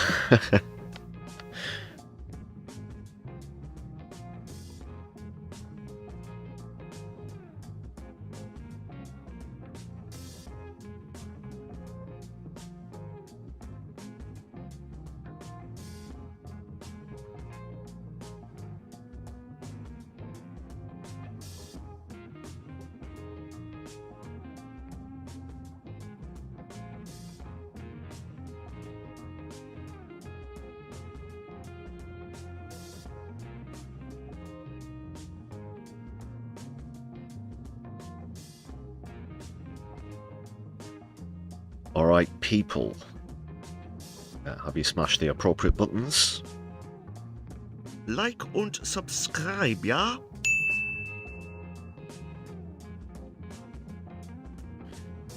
Alright, people. Have you smashed the appropriate buttons? Like und subscribe, ja?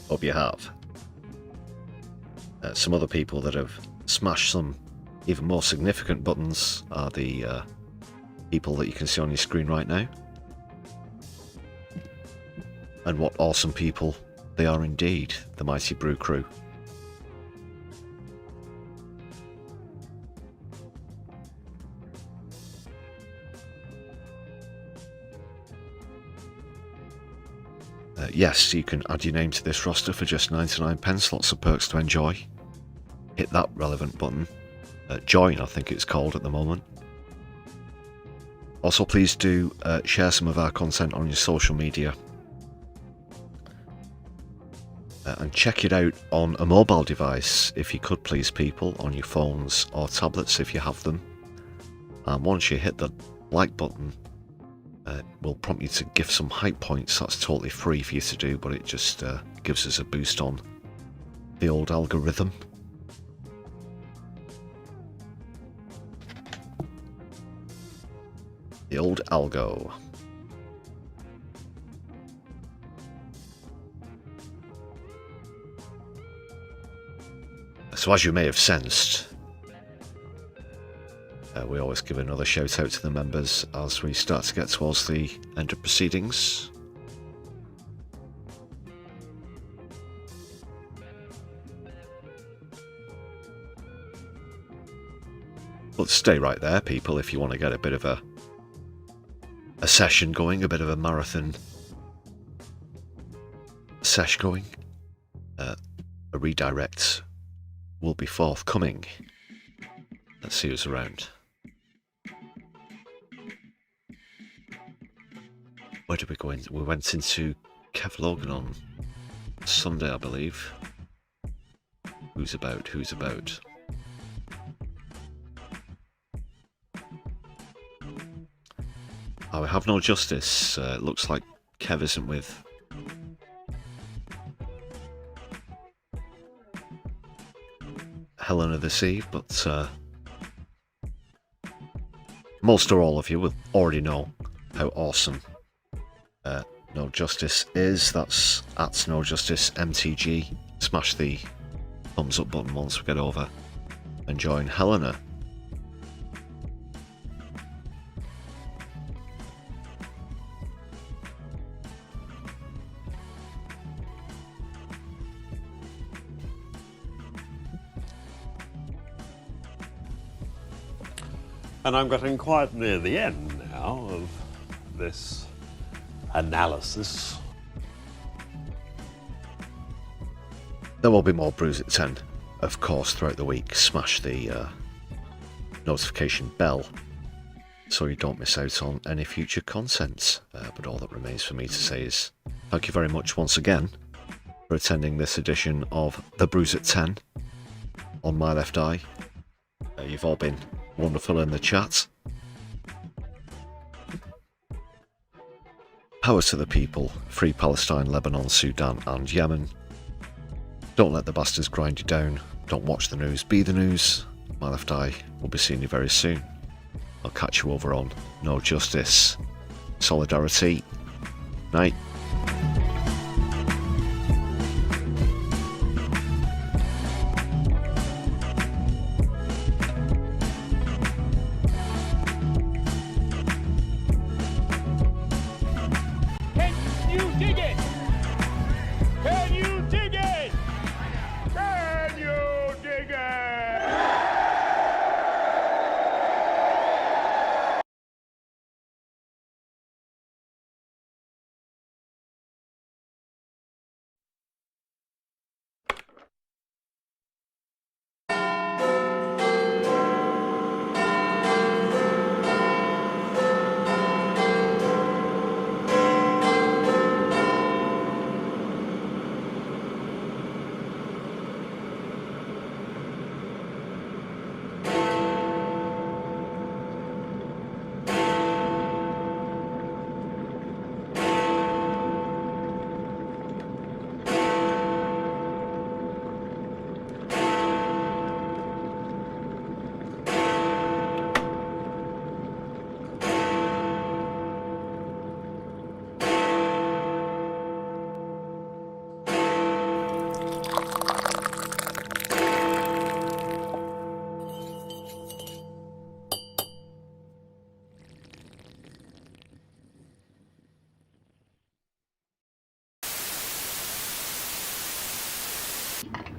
Hope you have. Some other people that have smashed some even more significant buttons are the people that you can see on your screen right now. And what awesome people they are indeed, the mighty Brew crew. Yes, you can add your name to this roster for just 99p, lots of perks to enjoy. Hit that relevant button. Join, I think it's called at the moment. Also, please do share some of our content on your social media. And check it out on a mobile device, if you could please, people, on your phones or tablets if you have them. And once you hit the like button, will prompt you to give some hype points. That's totally free for you to do, but it just gives us a boost on the old algorithm. The old algo. So as you may have sensed, we always give another shout out to the members as we start to get towards the end of proceedings. But stay right there, people, if you want to get a bit of a session going, a bit of a marathon sesh going. A redirect will be forthcoming. Let's see who's around. Where did we go in? We went into Kev Logan on Sunday, I believe. Who's about? Who's about? Oh, we have no justice. It looks like Kev isn't with Helena this eve, but most or all of you will already know how awesome No Justice is. That's at No Justice MTG. Smash the thumbs up button once we get over and join Helena. And I'm getting quite near the end now of this analysis. There will be more Brews at 10, of course, throughout the week. Smash the notification bell so you don't miss out on any future content. But all that remains for me to say is thank you very much once again for attending this edition of the Brews at 10 on My Left Eye. You've all been wonderful in the chat. Power to the people. Free Palestine, Lebanon, Sudan and Yemen. Don't let the bastards grind you down. Don't watch the news, be the news. My Left Eye will be seeing you very soon. I'll catch you over on No Justice. Solidarity. Night.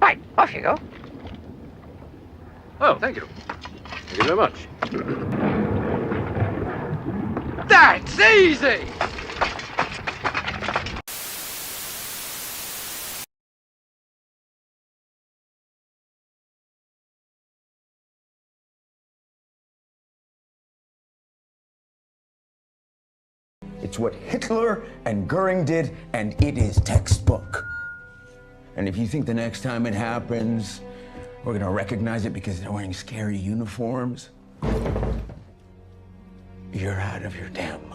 Right, off you go. Oh, thank you. Thank you very much. That's easy! It's what Hitler and Goering did, and it is textbook. And if you think the next time it happens, we're gonna recognize it because they're wearing scary uniforms, you're out of your damn mind.